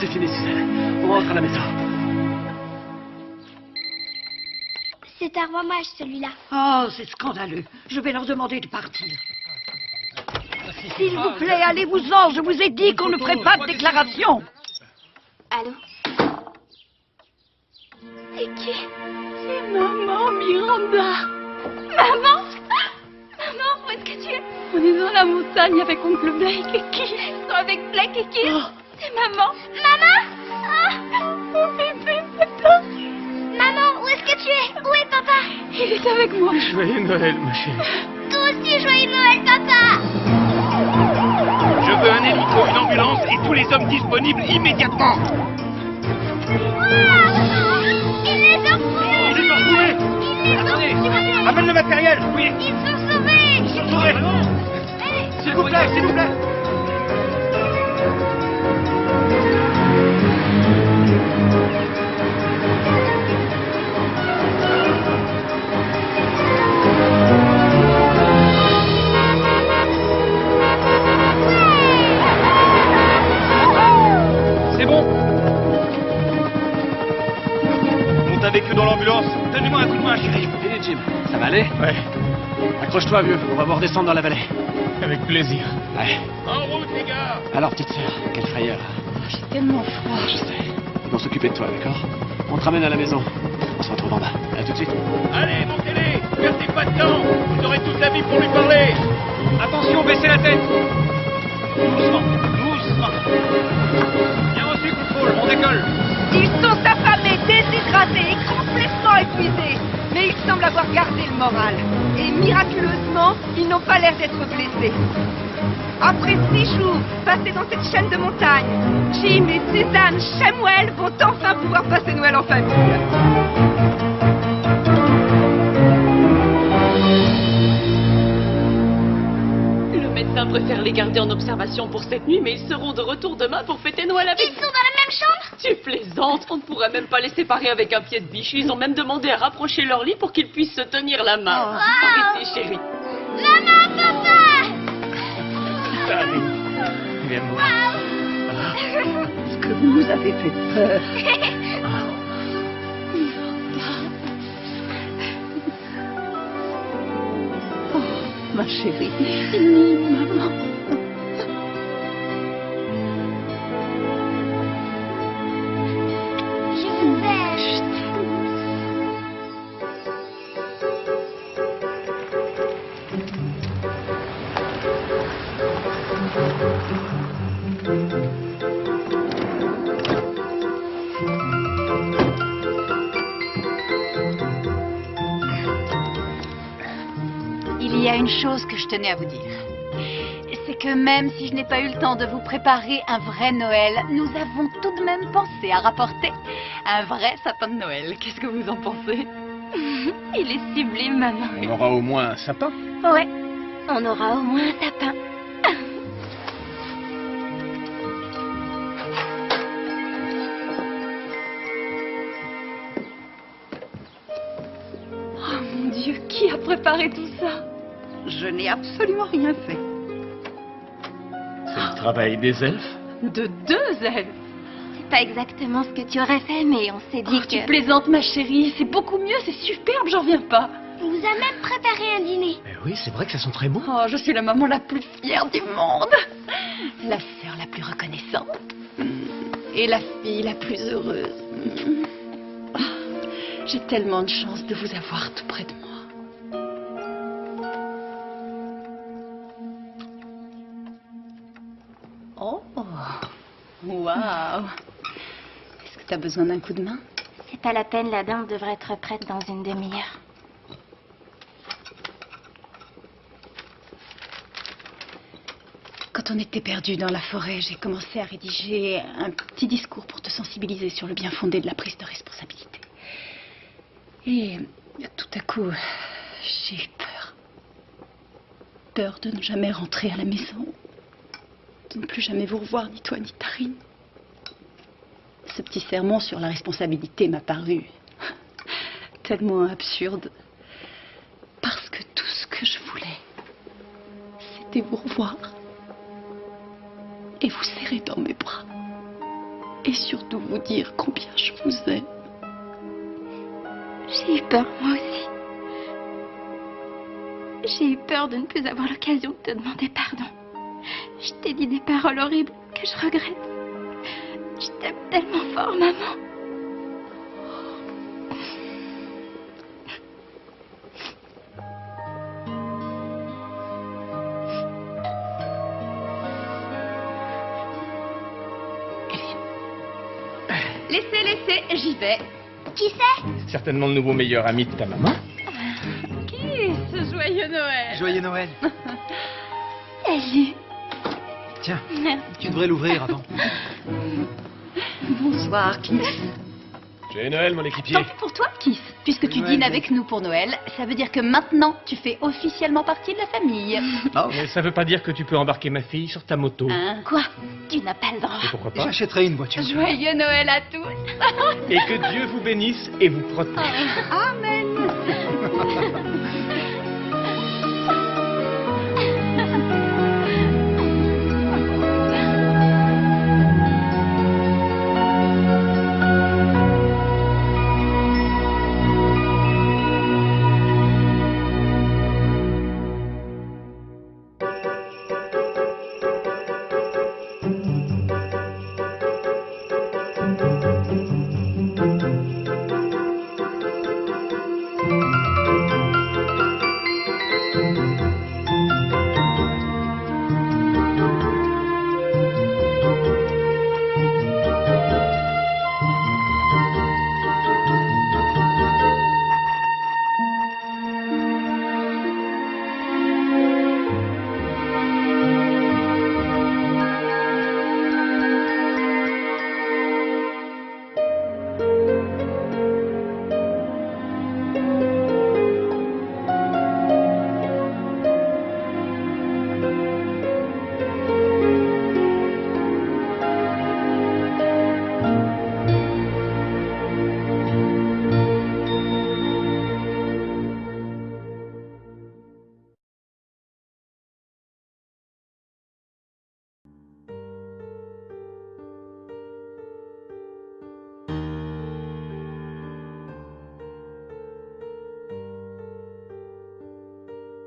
C'est fini, Suzanne. On rentre à la maison. C'est un roimage, celui-là. Oh, c'est scandaleux. Je vais leur demander de partir. S'il vous plaît, allez-vous-en. Je vous ai dit qu'on ne ferait pas de déclaration. Allô? C'est qui? C'est maman, Miranda. Maman? Maman, où est-ce que tu es? On est dans la montagne avec oncle Blake. Et qui? Ils sont avec Blake et qui? C'est maman. Maman? Mon bébé, papa. Maman, où est-ce que tu es? Où est papa? Il est avec moi. Joyeux Noël, ma chérie. Toi aussi, joyeux Noël, papa! Je veux un hélico, une ambulance et tous les hommes disponibles immédiatement. Ils les ont retrouvés! Ils les ont retrouvés! Attendez, amène le matériel, oui. Ils sont sauvés! Ils sont sauvés. S'il vous plaît, s'il vous plaît. C'est bon. Monte avec eux dans l'ambulance. Donnez-moi un coup de main, chérie. Et Jim, ça va aller? Ouais, Accroche-toi, vieux. On va voir descendre dans la vallée. avec plaisir. Ouais. En route, les gars. Alors, petite sœur, quelle frayeur. J'ai tellement froid. Je sais. Ils vont s'occuper de toi, d'accord? On te ramène à la maison. On se retrouve en bas. À tout de suite. Allez, montez-les. Perdez pas de temps. Vous aurez toute la vie pour lui parler. Attention, baissez la tête. Doucement, doucement. Bien reçu, contrôle, on décolle. Ils sont affamés, déshydratés et complètement épuisés. Mais ils semblent avoir gardé le moral. Et miraculeusement, ils n'ont pas l'air d'être blessés. Après 6 jours passés dans cette chaîne de montagnes, Jim et Suzanne Shemuel vont enfin pouvoir passer Noël en famille. Le médecin préfère les garder en observation pour cette nuit, mais ils seront de retour demain pour fêter Noël avec... Ils sont dans la même chambre? Tu plaisantes, on ne pourrait même pas les séparer avec un pied de biche. Ils ont même demandé à rapprocher leur lit pour qu'ils puissent se tenir la main. Par ici, chérie. Maman, papa! Allez, viens me voir. Ce que vous nous avez fait peur. Oh, ma chérie. Maman. Je vous aime. Il y a une chose que je tenais à vous dire. C'est que même si je n'ai pas eu le temps de vous préparer un vrai Noël, nous avons tout de même pensé à rapporter un vrai sapin de Noël. Qu'est-ce que vous en pensez? Il est sublime, maman. On aura au moins un sapin. Ouais, on aura au moins un sapin. Oh mon Dieu, qui a préparé tout ça? Je n'ai absolument rien fait. C'est le travail des elfes. De 2 elfes. C'est pas exactement ce que tu aurais fait, mais on s'est dit Oh, que... tu plaisantes, ma chérie. C'est beaucoup mieux, c'est superbe, j'en reviens pas. On vous a même préparé un dîner. Oui, c'est vrai que ça sent très bon. Oh, je suis la maman la plus fière du monde. La sœur la plus reconnaissante. Et la fille la plus heureuse. Oh, j'ai tellement de chance de vous avoir tout près de moi. Oh, waouh. Est-ce que tu as besoin d'un coup de main? C'est pas la peine, la danse devrait être prête dans une demi-heure. Quand on était perdus dans la forêt, j'ai commencé à rédiger un petit discours pour te sensibiliser sur le bien fondé de la prise de responsabilité. Et tout à coup, j'ai eu peur. Peur de ne jamais rentrer à la maison. De ne plus jamais vous revoir, ni toi, ni Tarine. Ce petit sermon sur la responsabilité m'a paru tellement absurde. Parce que tout ce que je voulais, c'était vous revoir. Et vous serrer dans mes bras. Et surtout vous dire combien je vous aime. J'ai eu peur, moi aussi. J'ai eu peur de ne plus avoir l'occasion de te demander pardon. Je t'ai dit des paroles horribles que je regrette. Je t'aime tellement fort, maman. Laissez, j'y vais. Qui c'est? Certainement le nouveau meilleur ami de ta maman. Qui? Ce joyeux Noël. Joyeux Noël. Salut. Tiens, Merci. tu devrais l'ouvrir avant. Bonsoir, Kiss. Joyeux Noël, mon équipier. Tant pis pour toi, Kiss. Puisque tu dînes avec nous pour Noël, ça veut dire que maintenant, tu fais officiellement partie de la famille. Oh, mais ça veut pas dire que tu peux embarquer ma fille sur ta moto. Hein? Quoi? Tu n'as pas le droit. Et pourquoi pas? J'achèterai une voiture. Joyeux Noël à tous. Et que Dieu vous bénisse et vous protège. Amen.